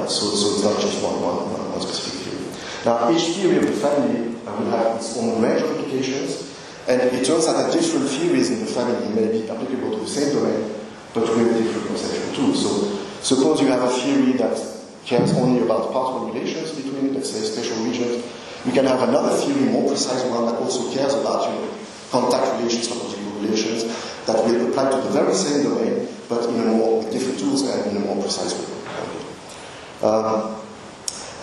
it's not just one specific theory. Now, each theory of the family will have its own range of applications, and it turns out that different theories in the family may be applicable to the same domain, but with different conceptual tools. So, suppose you have a theory that cares only about particle relations between, let's say, spatial regions. You can have another theory, more precise one, that also cares about contact relations, topological relations, that will apply to the very same domain, but with different tools and in a more precise way.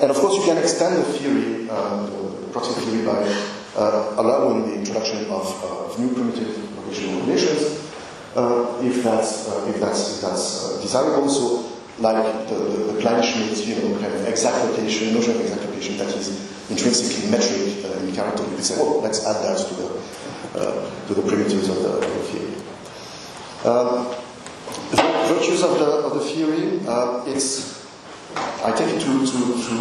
And of course, you can extend the theory, the proxy theory, by allowing the introduction of new primitive relational relations, if that's desirable. So, like the Klein-Schmidt, kind of exact location, notion of exact location that is intrinsically metric in character, you could say, oh, let's add that to the primitives of the theory. Virtues of the theory, I take it to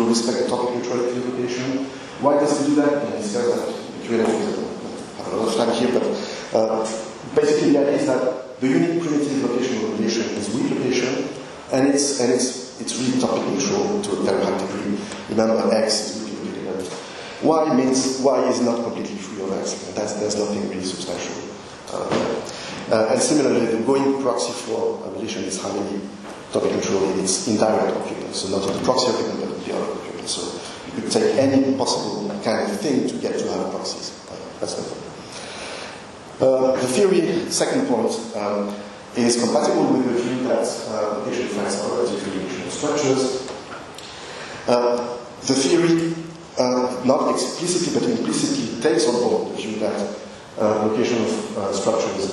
respect the topic neutrality of location. Why does it do that? And it's very I have a lot of time here, but basically the idea is that the unique primitive locational relation is weak location, and it's really topic neutral to a very high degree. Remember, X is weakly located. Y means Y is not completely free of X. There's nothing really substantial. And similarly, the going proxy for a relation is highly topic neutral in its indirect occupant. So not the proxy occupant, but the other occupant. So you could take any possible kind of thing to get to have proxies. That's the point. The theory, second point, is compatible with the view that location facts are relatively relational structures. The theory, not explicitly but implicitly, takes on board the view that locational structures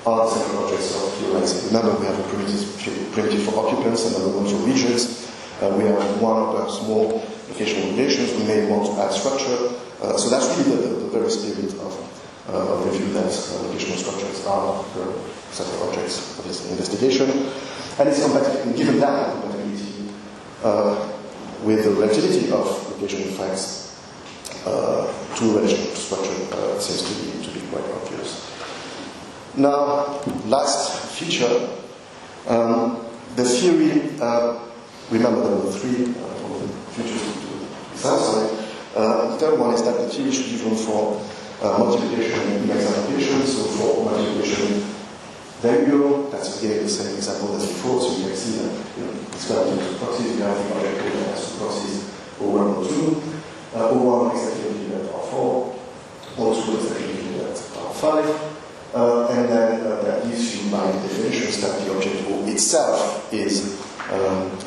are the central objects of theorizing. Remember, we have a primitive for occupants and another one for regions. We have one or perhaps more locational relations. We may want to add structure. So that's really the very spirit of the view that locational structures are the central objects of this investigation. And it's compatible, given that compatibility with the relativity of locational facts to relational structure seems to be quite obvious. Now, last feature, the theory, remember there were three features to satisfy. The third one is that the theory should give room for multiplication in examination. So for multiplication, there you go. That's again the same example as before. So you can see that it's got two proxies. You have the object that has two proxies, O1 or 2. O1 exactly located at R4, O2 exactly located at R5. and then that gives you by definitions that the object O itself is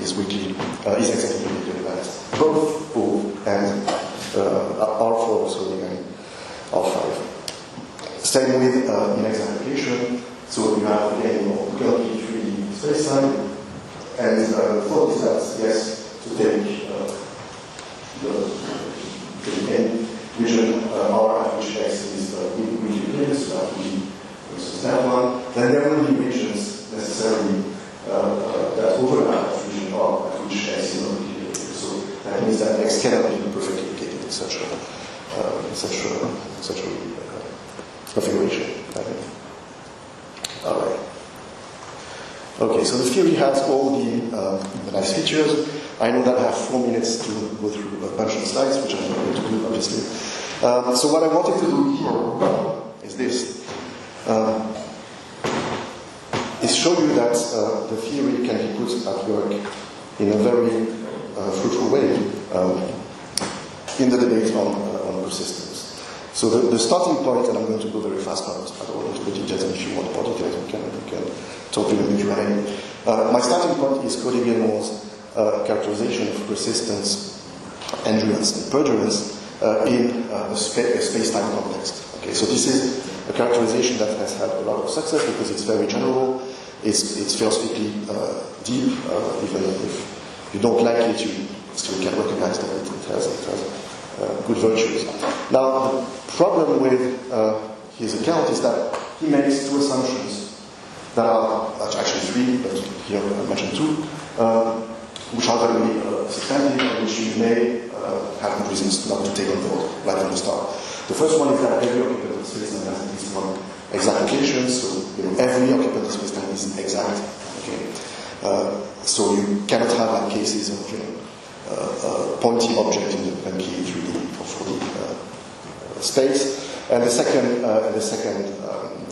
exactly related to both O and R4, sorry, and R5. Same with inexact application. So you have again your Gaussian 3D spacetime, and for this that's yes to take the n region R at which x is weakly related, so that will be versus that one. Then there will be regions necessarily that overlap at region R at which x is not weakly related. So that means that x cannot be perfectly located in such a configuration. All right. Okay, so the theory has all the nice features. I know that I have 4 minutes to go through a bunch of slides, which I'm not going to do, obviously. So what I wanted to do here is this. Is show you that the theory can be put at work in a very fruitful way in the debate on persistence. So the starting point, and I'm going to go very fast now, I don't want to go into details, and if you want more details, we can talk in the Q&A. My starting point is Damiano's characterization of persistence, endurance, and perdurance in a space-time context. Okay, so this is a characterization that has had a lot of success because it's very general, it's philosophically deep, even if you don't like it, you still can recognize that it has good virtues. Now, the problem with his account is that he makes two assumptions that are actually three, but here I mentioned two, which are very substantive and which you may have good reasons not to take on board right from the start. The first one is that every occupant of space has at least one exact location, so every occupant of space is exact. Okay, so you cannot have like cases of pointy object in the Penky 3D or 4D space. And the second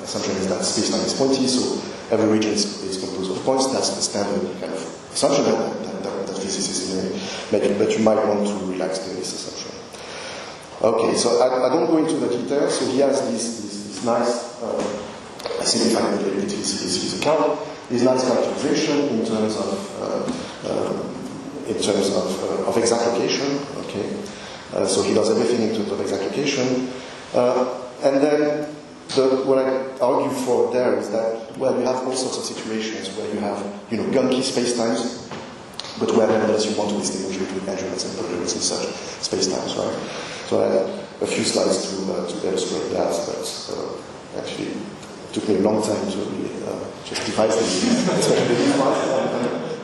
assumption is that space-time is pointy, so every region is composed of points. That's the standard kind of assumption that physicists may make, but you might want to relax this assumption. Okay, so I don't go into the details. So he has this nice, I simplify a little bit his account, this nice characterization in terms of exact location. Okay, so he does everything in terms of exact location, and then what I argue for there is that, well, you have all sorts of situations where you have gunky spacetimes, but where nevertheless you want to distinguish between endurance and perdurance in such spacetimes, right? So I have a few slides to illustrate that, but actually it took me a long time to really just devise this, especially this one.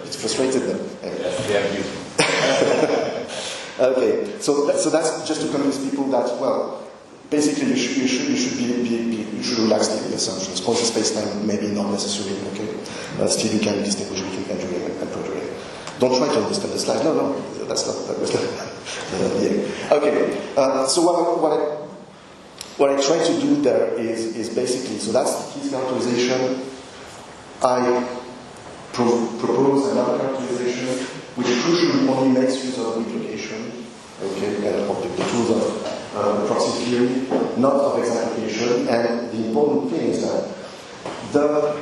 It's frustrated them. Anyway. Okay, so that's just to convince people that, well, basically you should relax the assumptions. Quantum space-time maybe not necessarily, okay? Still you can distinguish between enduring and perduring. Don't try to understand the slide. No, that's not. That was yeah. Okay. So what I try to do there is basically, so that's his characterization. I propose another characterization which crucially only makes use of replication, okay, and of the tools of proxy theory, not of exact application. And the important thing is that the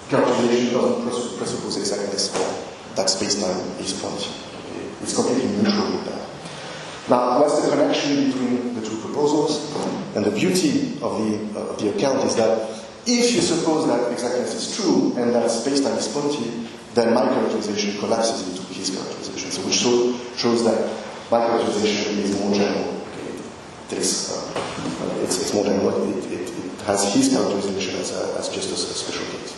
characterization doesn't presuppose exactness or that space-time is pointy. Okay? It's completely neutral with that. Now, what's the connection between the two proposals? And the beauty of the account is that if you suppose that exactness is true and that space-time is pointy, then my characterization collapses into his characterization. So which shows that my characterization is more general. Okay? It's more general. It has his characterization as just a special case.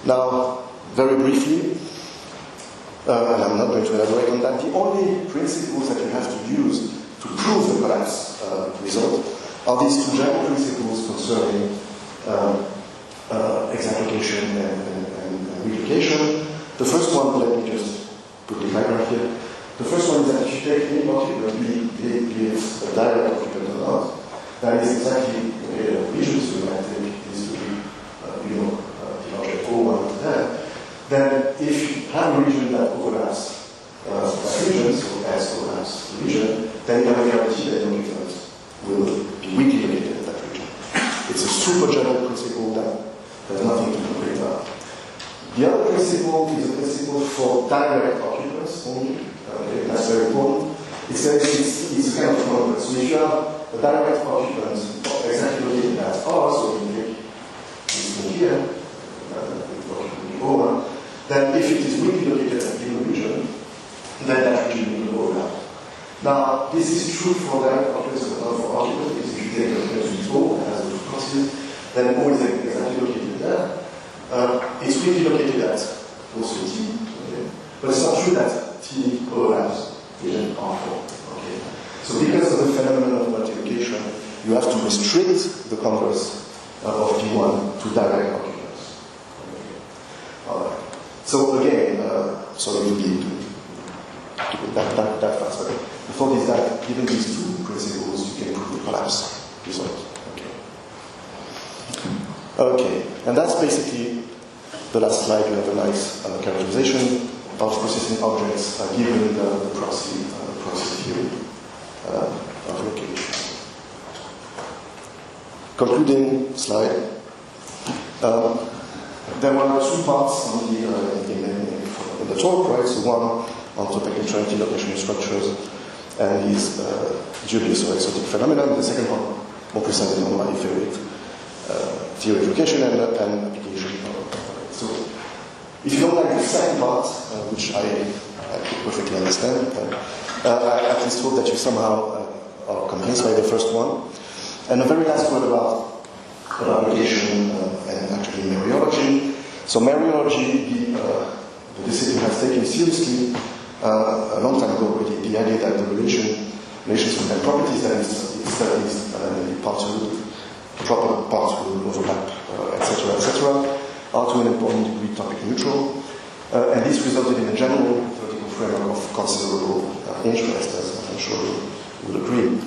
Now, very briefly, and I'm not going to elaborate on that, the only principles that you have to use to prove the collapse result are these two general principles concerning exactlocation and replication. The first one, let me just put the diagram here. The first one is that if you take any occupant, be it a direct occupant or not, that is exactly the region, so you might take this to be, the object O1 to that. Then if you have a region that overlaps that region, so S overlaps the region, then you have a guarantee that the occupant will be weakly located in that region. It's a super general principle that has nothing to do with that. The other principle is a principle for direct occupants only. Okay, that's very important. It says it's kind of converse. So if you have a direct occupant exactly located at R, so you take this thing here, over, then if it is really located at a given region, then that region will overlap. Now, this is true for direct occupants but not for occupants, because if you take a place O and has a two crosses, then O is exactly located there. It's really located at also T, okay? But it's not true that T overlaps in R4. Okay? So because of the phenomenon of multiplication, you have to restrict the converse of P1 to direct occupants. Okay. Alright. So again, sorry to be that fast, but the thought is that given these two principles, you can prove the collapse result. Okay, and that's basically the last slide. You have a nice characterization of processing objects given the proxy theory of location. Concluding slide. There were two parts on in the talk, right? So one on topic neutrality, location structures, and these dubious or exotic phenomena. And the second one, more precisely, on my favorite. Theory of location and application. So, if you don't like the second part, which I perfectly understand, I at least hope that you somehow are convinced by the first one. And a very last word about location and actually mereology. So mereology, the discipline has taken seriously a long time ago already the idea that the relations between properties that is studied proper parts will overlap, etc., are to an important degree topic neutral. And this resulted in a general theoretical framework of considerable interest, as I'm sure you will agree.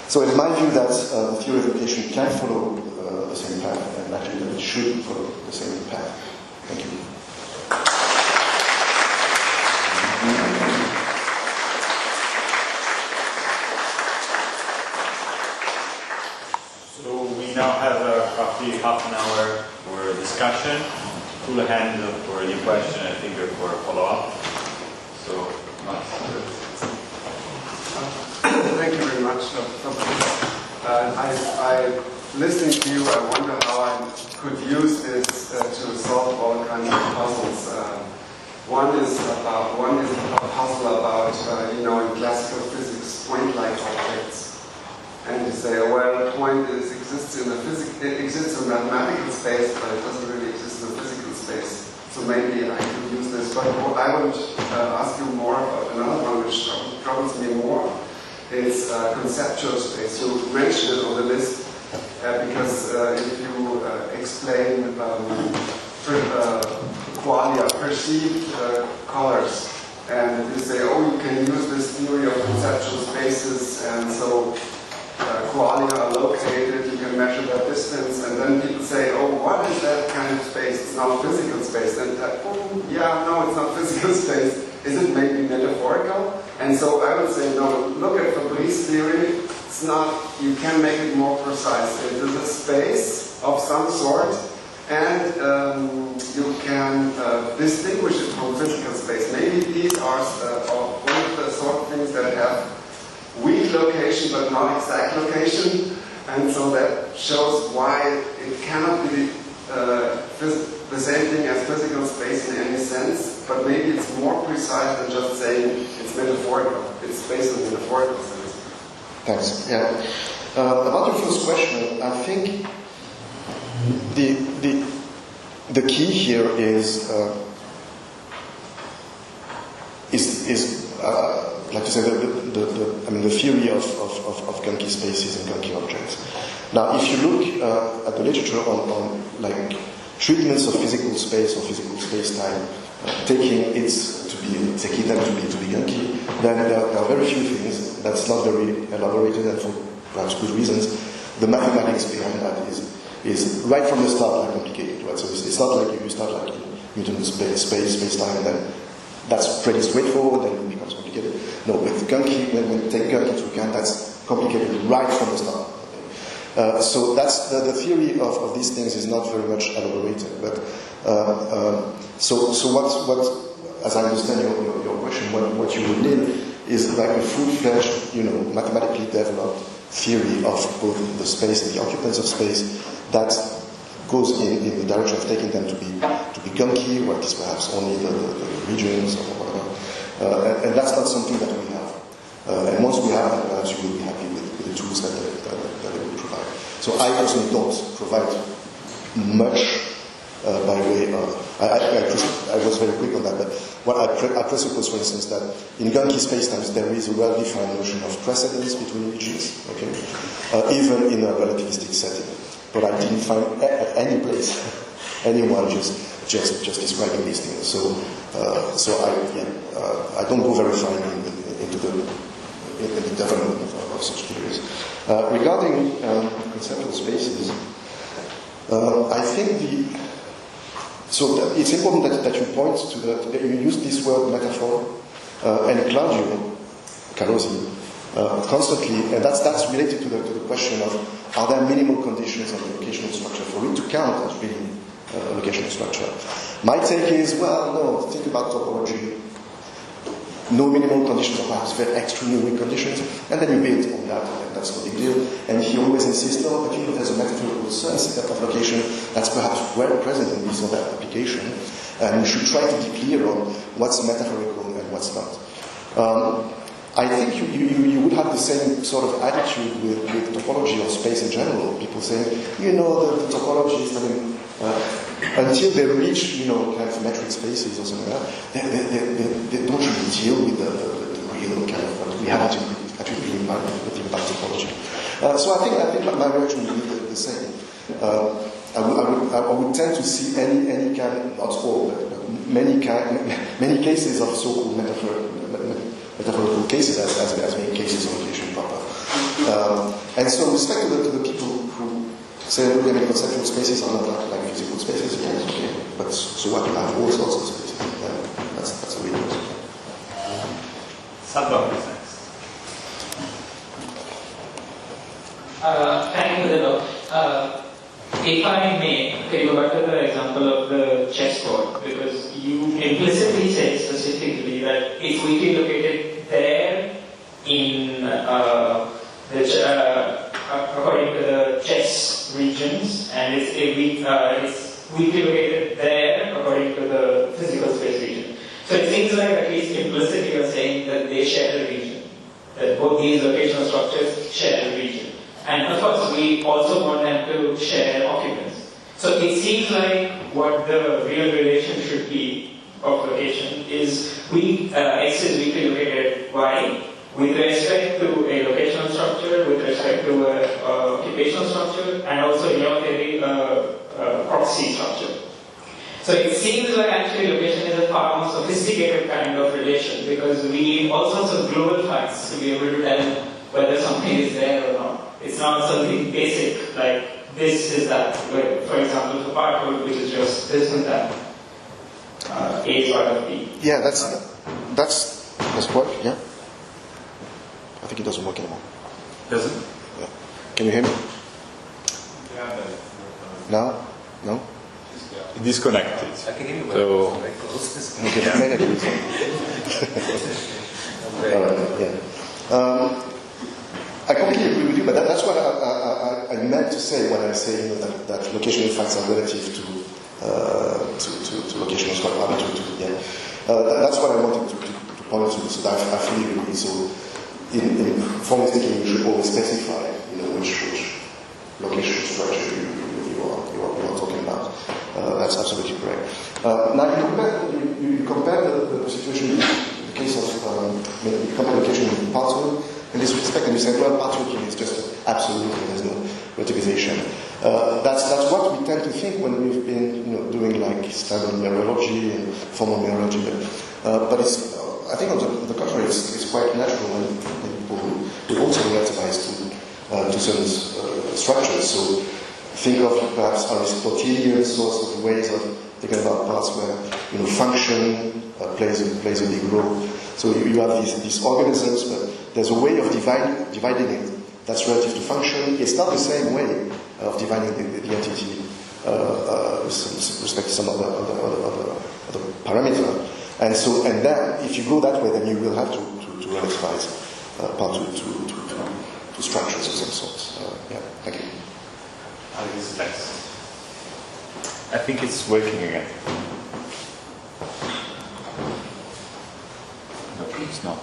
So it's my view that the theory of location can follow the same path, and actually that it should follow the same path. Thank you. We now have roughly half an hour for discussion. Full hand for any question, I think, or for a follow-up. So, thank you very much, I listening to you, I wonder how I could use this to solve all kinds of puzzles. One is a puzzle about, in classical physics, point-like objects. And you say, well, a point exists in mathematical space, but it doesn't really exist in a physical space. So maybe I could use this. But I would ask you more about another one which troubles me more. It's conceptual space. You mentioned it on the list because if you explain qualia, perceived colors, and you say, oh, you can use this theory of conceptual spaces, and so qualia are located, you can measure their distance, and then people say, oh, what is that kind of space? It's not physical space. And yeah, no, it's not physical space. Is it maybe metaphorical? And so I would say, no, look at Fabrice theory. It's not, you can make it more precise. It is a space of some sort, and you can distinguish it from physical space. Maybe these are one of the sort of things that have weak location but not exact location, and so that shows why it cannot be the same thing as physical space in any sense, but maybe it's more precise than just saying it's metaphorical. It's based on metaphorical sense. Thanks. Yeah. About your first question, I think the key here is like you said, the theory of Gunkey spaces and Gunkey objects. Now, if you look at the literature on like treatments of physical space or physical space-time, taking them to be Gunkey, then there are very few things. That's not very elaborated, and for perhaps good reasons. The mathematics behind that is right from the start like complicated. Right? So it's not like you start like in Newton's space-time, and then that's pretty straightforward, then it becomes complicated. No, with Gunkey, when we take Gunkey into account, that's complicated right from the start. Okay? So that's the theory of these things is not very much elaborated. But so what, as I understand your question, what you would need is like a full-fledged, mathematically developed theory of both the space and the occupants of space that goes in the direction of taking them to be gunky, or at least perhaps only the regions or whatever. And that's not something that we have. And once we have that, perhaps you will be happy with the tools that they will provide. So I personally don't provide much by way of... I was very quick on that, but what I presuppose, for instance, that in gunky spacetimes there is a well-defined notion of precedence between regions, okay? Even in a relativistic setting. But I didn't find at any place anyone just describing these things. So I don't go very far into the development of such theories. Regarding conceptual spaces, I think so it's important that you point to that you use this word metaphor and Claudio Carosi constantly, and that's related to the question of are there minimal conditions on the locational structure for it to count as really a locational structure. My take is, well, no, think about topology. No minimal conditions, or perhaps very extremely weak conditions, and then you build on that, and that's no big deal. And he always insists, no, but there's a metaphorical sense of location that's perhaps well present in this or that application, and you should try to be clear on what's metaphorical and what's not. I think you would have the same sort of attitude with topology or space in general. People saying, the topologies, until they reach, kind of metric spaces or something like that, they don't really deal with the real kind of what we have actually been about topology. So I think my reaction would be the same. I would tend to see any kind, not all, but many cases of so-called metaphorical cases as being cases of location proper. And so with respect to the people who say, conceptual spaces are not like physical spaces, yes, okay. But so what, you have all sorts of spaces. That's the way it goes. Sandra, next. Thank you, Dilo. If I may, go back to the example of the chessboard, because you implicitly said specifically that it's weakly located there in according to the chess regions, and it's weakly located there according to the physical space region. So it seems like at least implicitly you're saying that they share a region, that both these locational structures share a region. And of course, we also want them to share occupants. So it seems like what the real relation should be of location is X is weakly located Y with respect to a locational structure, with respect to a occupational structure, and also in your theory, proxy structure. So it seems like actually location is a far more sophisticated kind of relation, because we need all sorts of global facts to be able to tell whether something is there or not. It's not something basic like this is that. For example, the part code which is just this and that. A is part of B. Yeah, that's what. Yeah. I think it doesn't work anymore. Does it? Yeah. Can you hear me? Yeah. Now? No? Disconnected. I can hear you. So, okay, maybe I can do something. All right. Yeah. I completely agree with you, but that's what I meant to say when I say that locational facts are relative to locational structure. That's what I wanted to point to. So that I fully agree. So, in formally speaking, you should always specify, which locational structure you are talking about. That's absolutely correct. Now you compare the situation, the case of you compare location with parts. In this respect, and you say, well, patchworking is just absolutely, there's no relativization. That's what we tend to think when we've been, doing like standard mirrorology and formal mirrorology. But it's, I think on the contrary, it's quite natural when people who also relativize to certain structures. So think of perhaps Aristotelian sorts of ways of thinking about parts where, function plays a big role. So you have these organisms, but there's a way of dividing it that's relative to function. It's not the same way of defining the entity with respect to some other parameter. And then, if you go that way, then you will have to relativize part to structures of some sort. Yeah, thank you. I think it's working again. No, it's not.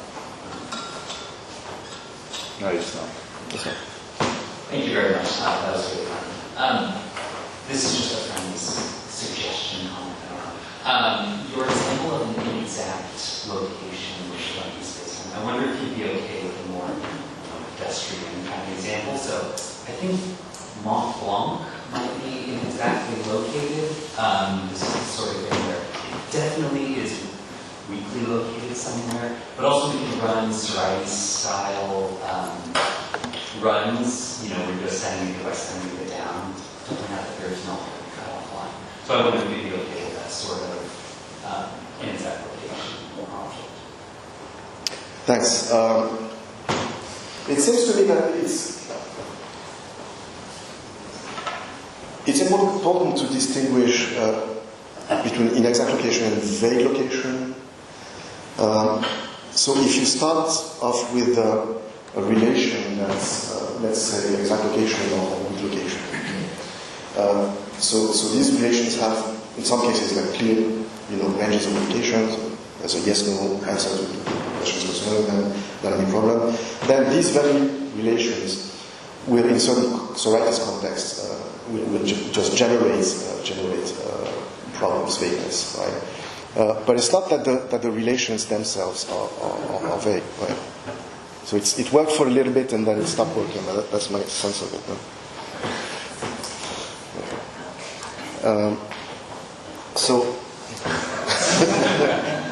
No, it's not. It's not. Thank you very much. That was really fun. This is just a friend's suggestion, comment, I don't know. Your example of an inexact location in the Lugano space, I wonder if you'd be okay with a more pedestrian kind of example. So I think Mont Blanc might be inexactly located. This is the sort of thing where it definitely is weakly located somewhere, but also we can run Sorites-style runs, where you're just sending it by sending it down, something that there's no cutoff line. So I wonder if you'd be okay with that sort of inexact location object. Thanks. It seems to me that it's important to distinguish between inexact location and vague location. So if you start off with a relation that's, let's say, exact location or weak location. So these relations have, in some cases, like clear, ranges of locations. There's a yes/no answer to the questions concerning them. Not any problem. Then these very relations will, in certain Sorites contexts, will just generate problems, vagueness, right? But it's not that the relations themselves are vague, right? So it worked for a little bit and then it stopped working. That's my sense of it. No? So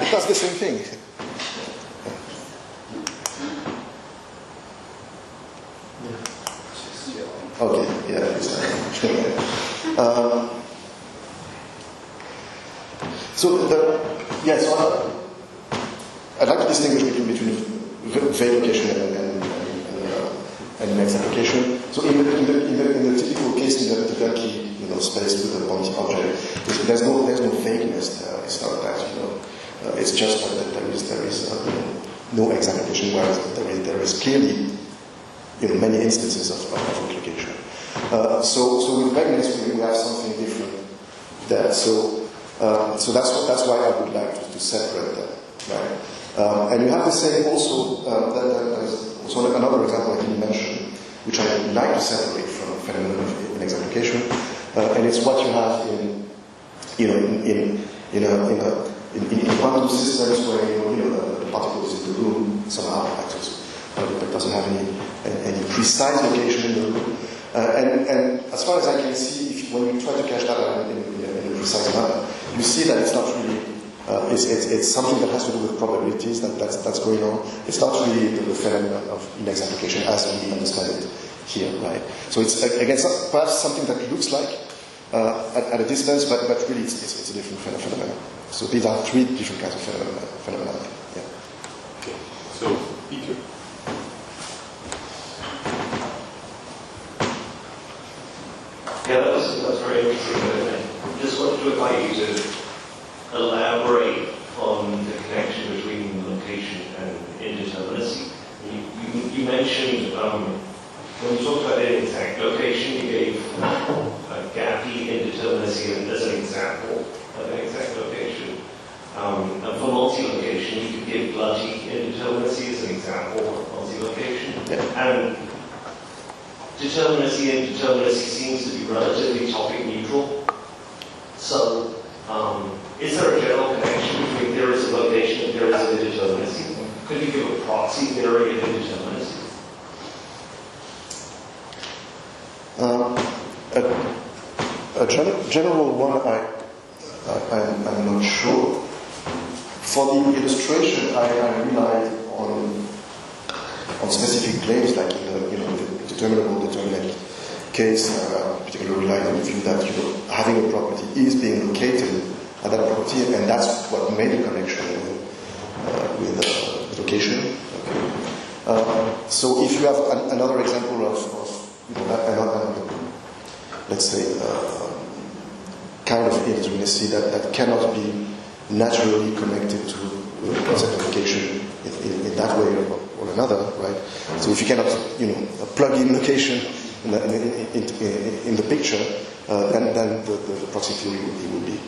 it does the same thing. Okay, yeah. So I'd like to distinguish between vague location and inexact location. So in the typical case in the Turkey space with the bounding object, there's no vagueness there. It's not that it's just that there is no exact location, whereas there is clearly many instances of location. So with vagueness we have something different there. So that's why I would like to separate them, right? And you have the same also. There's also another example I didn't mention, which I would like to separate from a phenomenon of inexact location, and it's what you have in quantum systems where the particle is in the room somehow, but doesn't have any precise location in the room. And as far as I can see, when you try to catch that in a precise manner, you see that it's not really. It's something that has to do with probabilities that's going on. It's not really the phenomenon of inexact location as we understand it here, right? So it's again perhaps something that looks like at a distance, but really it's a different phenomenon. So these are three different kinds of phenomena. Yeah. Okay. So Peter. Yeah, that's very interesting. I just wanted to invite you to elaborate on the connection between location and indeterminacy. You mentioned, when you talked about inexact location, you gave a gappy indeterminacy as an example of an exact location. And for multi-location, you could give bloody indeterminacy as an example of multi-location. And determinacy and indeterminacy seems to be relatively topic neutral. So, is there a general connection between theories of location and theories of indeterminacy? Could you give a proxy theory of indeterminacy? A general one, I'm not sure. For the illustration, I relied on specific claims, like in the determinable determinant case, particularly relied on the view that having a property is being located at that property, and that's what made the connection with location. Okay. So if you have another example of another, let's say, kind of indeterminacy that cannot be naturally connected to concept of location in that way or another, right? So if you cannot, plug in location in the picture, then the proxy theory would be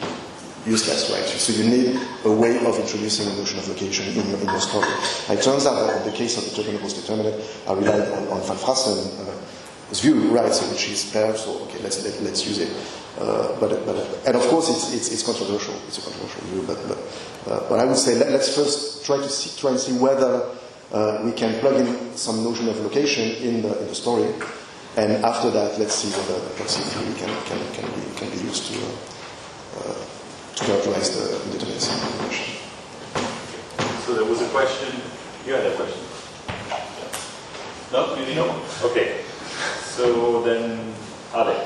useless, right? So you need a way of introducing a notion of location in your story. It turns out that in the case of the determinable determinate, I relied on Van Frassen's view, right? So which is pair. So okay, let's use it. And of course it's controversial. It's a controversial view, but I would say let's first try and see whether we can plug in some notion of location in the story, and after that, let's see whether the proxy theory can be used to characterize the indeterminacy of information. So there was a question. You had a question. No, maybe no. Okay. So then, Ade.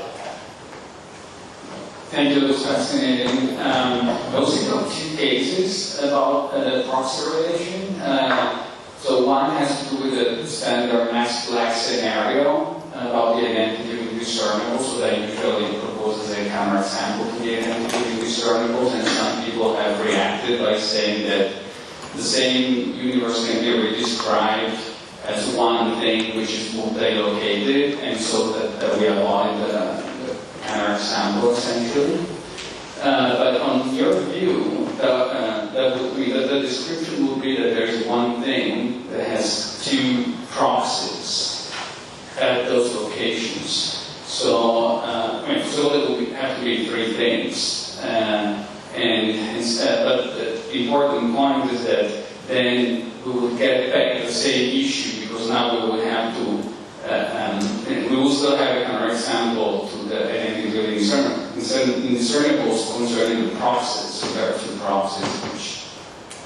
Thank you, it was fascinating. I also got two cases about proxy relation. So one has to do with the standard max black scenario about the identity with discernibles. So that usually proposes a counterexample to the identity with discernibles, and some people have reacted by saying that the same universe can be redescribed as one thing which is multi-located, and so that we avoid the counterexample essentially. But on your view, the description would be that there is one thing that has two proxies at those locations. So, so there would have to be three things. But the important point is that then we would get back to the same issue, because now we would have to we will still have a counterexample to the identity of indiscernibles concerning the proxies. So there are two proxies which,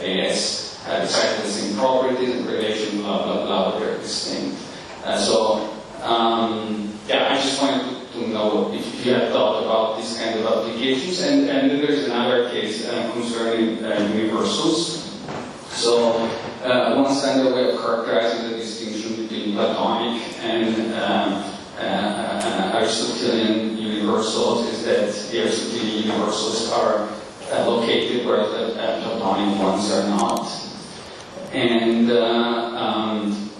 I guess, have exactly the same properties and relation, blah, blah, blah, but they're distinct. I just wanted to know if you had thought about these kind of applications. And then there's another case concerning universals. So one standard way of characterizing the distinction between Platonic and Aristotelian universals is that the Aristotelian universals are located where the Platonic ones are not. And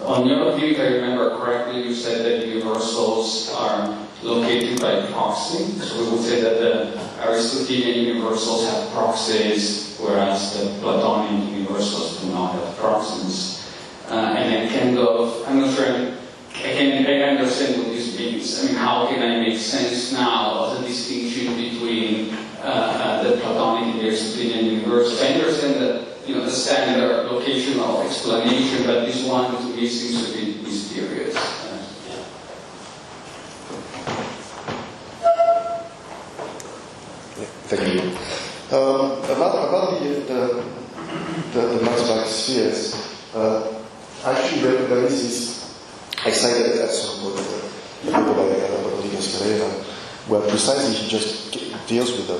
on your view, if I remember correctly, you said that universals are located by proxy. So we would say that the Aristotelian universals have proxies, whereas the Platonic universals do not have proxies. And I'm not sure I understand what this means. I mean, how can I make sense now of the distinction between the Platonic and the Aristotelian universals? I understand that the standard locational explanation, but this one to me seems to be mysterious. Thank you. About the Max-Planck spheres, actually there is this, I cited at some point the paper by Fabrice Correia, where precisely he just deals with the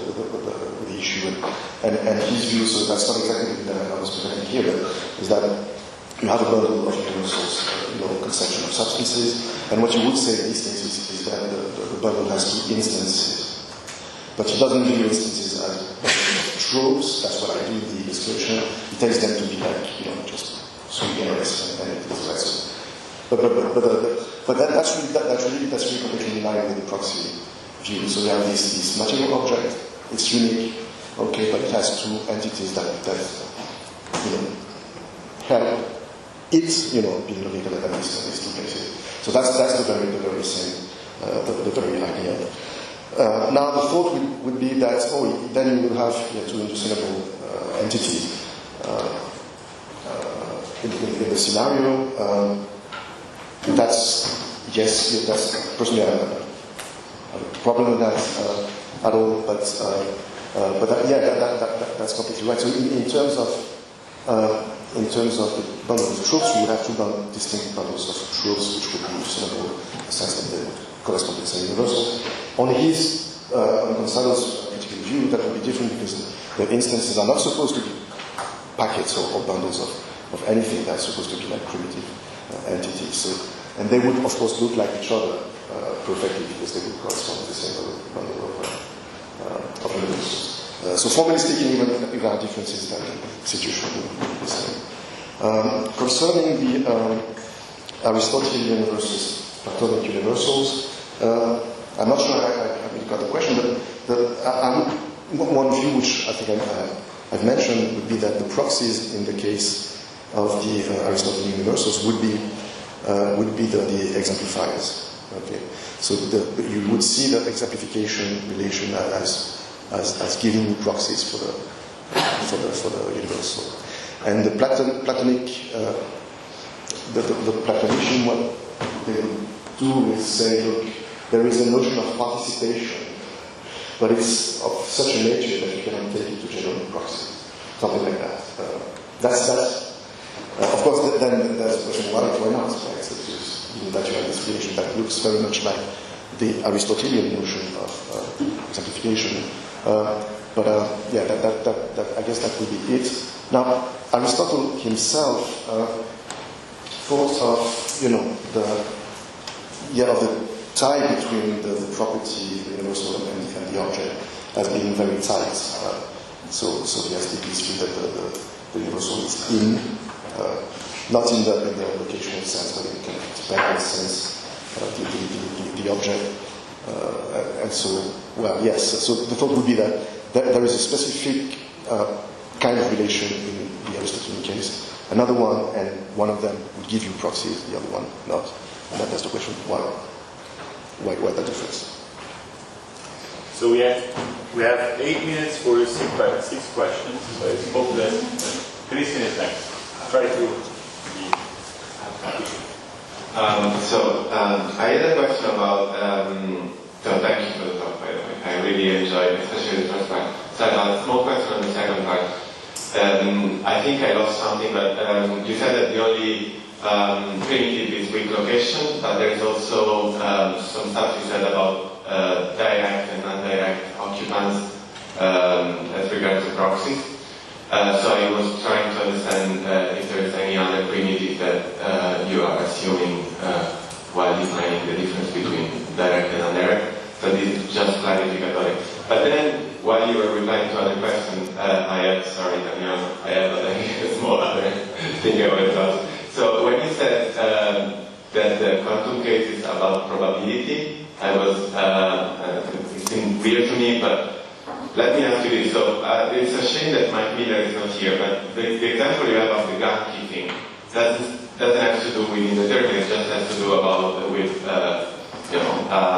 issue and his view. So that's not exactly what I was presenting here, but is that you have a bundle of universals, conception of substances, and what you would say in these cases is that the bundle has two instances. But he doesn't view instances as tropes. That's what I do in the illustration. He takes them to be like, just swing errors and the rest. But that's really completely in line with the proxy view. So we have this material object. It's unique, okay, but it has two entities that help it, being located at these two places. So that's the very same, the very idea. Now the thought would be that then you will have two indiscernible entities in the scenario. That's personally I have a problem with that at all. But that's completely right. So in terms of the bundle of truths, we would have two distinct bundles of truths which would be indiscernible in the sense that they would correspond to the same universal. On Gonzalo's particular view, that would be different because the instances are not supposed to be packets or bundles of anything. That's supposed to be like primitive entities. So, and they would, of course, look like each other perfectly because they would correspond to the same number of universals. So formally speaking, even if there are differences, then the situation will be the same. Concerning the Aristotelian versus Platonic universals, I'm not sure I really got the question, but one view which I think I've mentioned would be that the proxies in the case of the Aristotelian universals would be the exemplifiers. Okay, so you would see the exemplification relation as giving proxies for the universal, and the Platonic the Platonician, what they do is say, look, there is a notion of participation, but it's of such a nature that you cannot take it to general proxy, something like that. Of course, then there's the question, why not? Right? So even that you have this relation that looks very much like the Aristotelian notion of exemplification. Yeah, I guess that would be it. Now, Aristotle himself thought of, the tie between the property, the universal, and the object as being very tight. So he has this view that the universal is in, not in the locational sense, but in kind of temporal sense, the object. And so, well, yes. So the thought would be that there is a specific kind of relation in the Aristotelian case, another one, and one of them would give you proxies, the other one not. And that's the question: why that difference? So we have 8 minutes for 6 questions. So I hope that Christian is next. Try to be. I had a question about. So thank you for the talk, by the way. I really enjoyed, especially the first part. So I have a small question on the second part. I think I lost something, but you said that the only primitive is weak location, but there is also some stuff you said about direct and indirect occupants as regards to proxies. So I was trying to understand if there is any other primitive that you are assuming while defining the difference between direct and indirect. So this is just clarificatory. But then, while you were replying to other questions, Damiano, I have a small other thing I wanted to ask. So when you said that the quantum case is about probability, it seemed weird to me, but let me ask you this. So it's a shame that Mike Miller is not here, but the example you have of the Gansky thing doesn't have to do with indeterminate, it just has to do with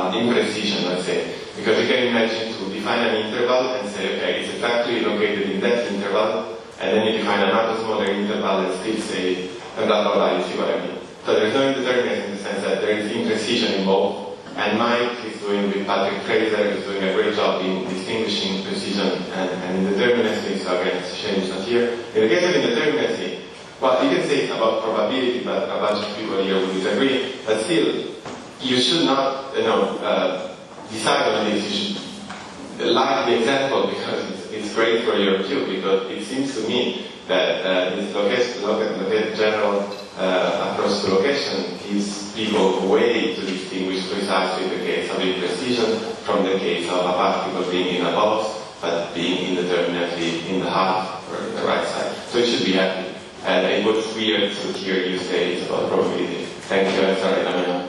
imprecision, let's say. Because you can imagine to define an interval and say, okay, it's exactly located in that interval, and then you define another smaller interval and still say, and blah, blah, blah, you see what I mean. So there's no indeterminate in the sense that there is imprecision involved, and Mike is doing, with Patrick Fraser, is doing a great job in distinguishing precision and indeterminacy, so again, it's a shame it's not here. In the case of indeterminacy, well, you can say it's about probability, but a bunch of people here will disagree, but still, you should not, decide on this. You should like the example because it's great for your view, because it seems to me that this general approach to location gives people a way to distinguish precisely the case of imprecision from the case of a particle being in a box, but being indeterminately in the half or the right side. So it should be happy. And it was weird to hear you say it's about probability. Thank you. I'm sorry, Damiano.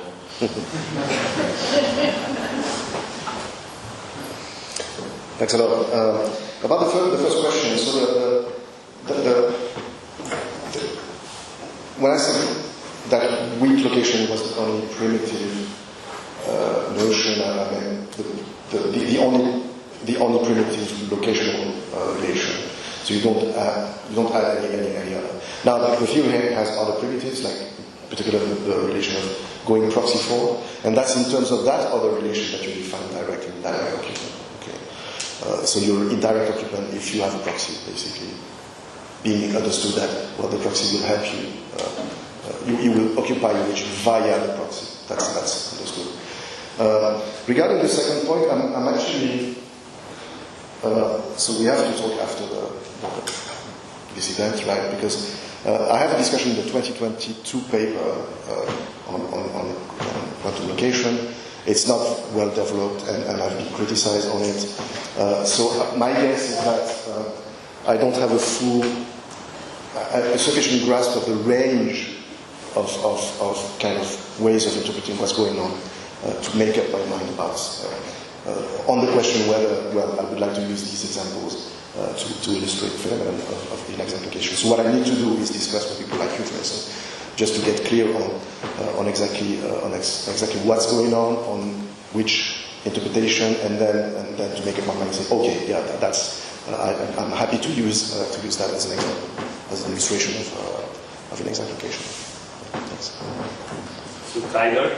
Thanks a lot. About the first question, so when I said that weak location was the only primitive notion, I meant the only primitive locational relation. So you don't add any other. Now the theory has other primitives, like particularly the relation of going proxy for, and that's in terms of that other relation that you define direct and indirect occupant. Okay, so you're indirect occupant if you have a proxy, basically, being understood that the proxy will help you. You will occupy your region via the proxy. That's understood. Regarding the second point, I'm actually. So we have to talk after this event, right? Because I have a discussion in the 2022 paper on quantum location. It's not well developed, and I've been criticized on it. So my guess is that I don't have a sufficient grasp of the range of kind of ways of interpreting what's going on to make up my mind about on the question whether, well, I would like to use these examples to illustrate the phenomenon of inexact. So what I need to do is discuss with people like you, for instance, just to get clear on exactly what's going on which interpretation, and then to make up my mind and say, okay, yeah, that's I'm happy to use that as an example, as an illustration of inexact location. Thanks. So Tyler.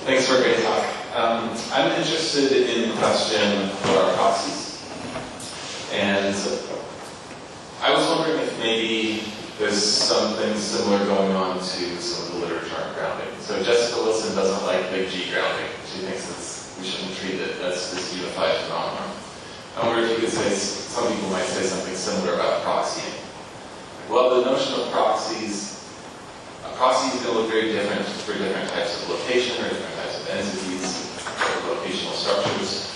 Thanks for a great talk. I'm interested in the question of what are proxies. And I was wondering if maybe there's something similar going on to some of the literature on grounding. So Jessica Wilson doesn't like big G grounding. She thinks we shouldn't treat it as this unified phenomenon. I wonder if you could say, some people might say something similar about proxying. Well, the notion of proxies, a proxy is going to look very different for different types of location or different types of entities or locational structures.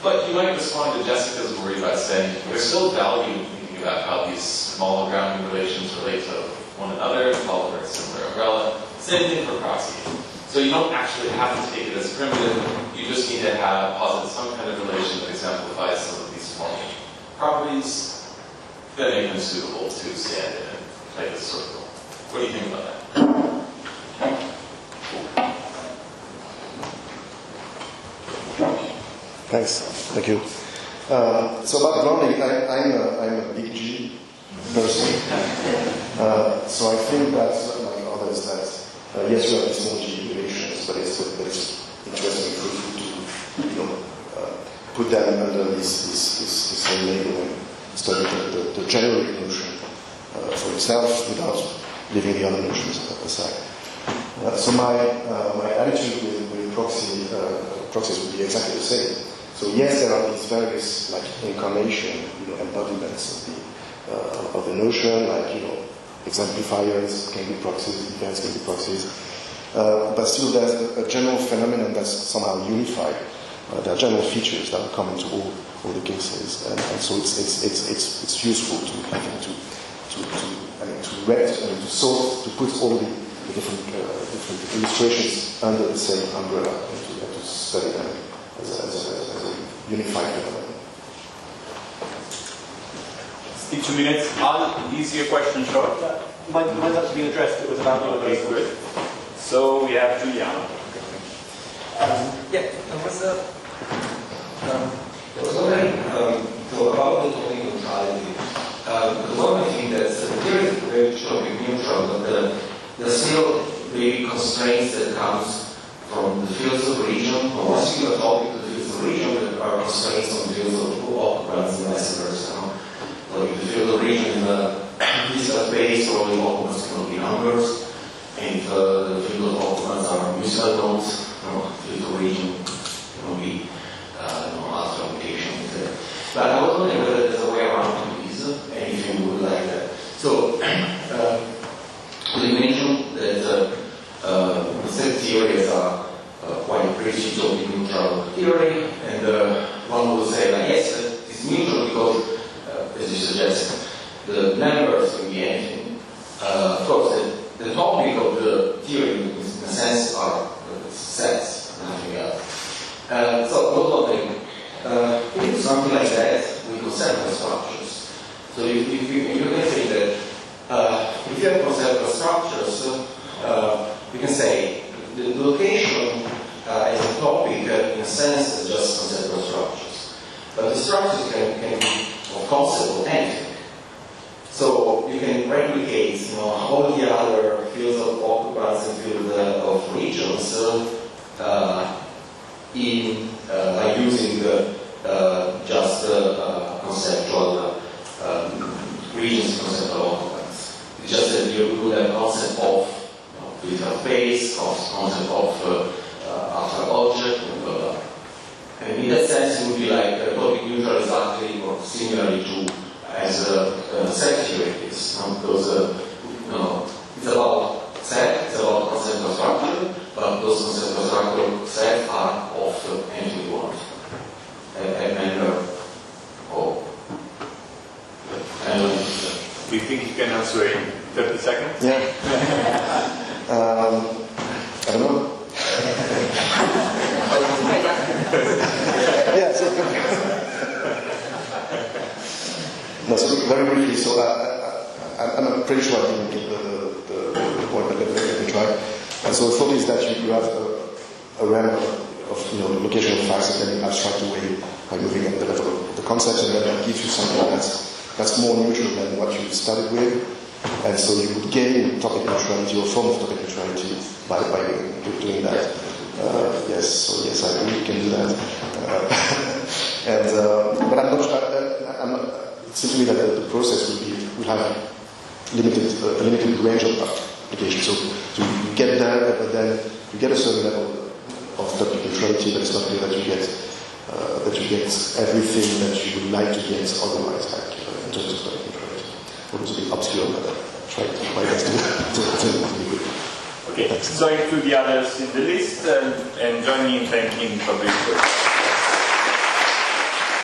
But you might respond to Jessica's worry by saying there's still value in thinking about how these small grounding relations relate to one another, fall under a similar umbrella. Same thing for proxying. So you don't actually have to take it as primitive, you just need to posit some kind of relation that exemplifies some of these formal properties that make them suitable to stand in and play this circle. What do you think about that? Thanks. Thank you. So about grounding, I'm a big G person. So I think that, like others, that yes, we have these small G relations, but it's interesting to put them under this same label and study the general notion for itself without leaving the other notions aside. So my attitude with proxies would be exactly the same. So yes, there are these various incarnation, embodiments of the notion, exemplifiers can be proxies, events can be proxies, but still there's a general phenomenon that's somehow unified. There are general features that are common to all the cases, and so it's useful to sort, to put all the different illustrations under the same umbrella and to study them as a unified phenomenon. Stick 2 minutes. Al, is your question short? Might have to be addressed. It was about okay, good. So we have Damiano. There was wondering about the topic neutrality. Because one may think that the theory is very topic neutral, but there's still maybe constraints that comes from the fields of region, or once you topic to the fields of region, there are constraints on the fields of occupants and vice versa. So if the field of region is a physical space, probably occupants cannot be numbers, and if the field of occupants are musical notes, the field of region cannot be after application. But I was wondering whether there's a way around to this, and if you would like that. So, you mentioned that set theories are quite pretty topic neutral theory, and one would say that yes, it's neutral because, as you suggest, the numbers can be anything. Of course, the topic of the theory, in a sense, are sets, nothing else. So, what about if it's something like that with conceptual structures? So, you can say that if you have conceptual structures, you can say the location as a topic, in a sense, is just conceptual structures. But the structures can be of concept of anything. So you can replicate, all the other fields of occupants and fields of regions by using just conceptual regions, conceptual occupants. It's just that you would have concept of physical space, concept of after object, and in that sense, it would be like topic neutral exactly or similarly to as a set theory is. Because it's about set, it's about conceptual structure, but those conceptual structure sets are of anything you want. Do you think you can answer in 30 seconds? Yeah. I don't know. Yeah, so, no, so very briefly, so I'm pretty sure I didn't get the point, but let me try. And so the thought is that you have a realm of location of facts and then you abstract away by moving up the level of the concept, and then that gives you something that's more neutral than what you started with. And so you would gain topic neutrality or form of topic neutrality by doing that. Yes, so yes, I agree, you can do that. But I'm not. It seems to me that the process will have a limited range of applications. So you get there, but then you get a certain level of topic neutrality, but it's not clear that you get everything that you would like to get otherwise, like in terms of topic neutrality. It was a bit obscure, but I tried my best to be good. Okay, so to the others in the list, and join me in thanking Fabrice.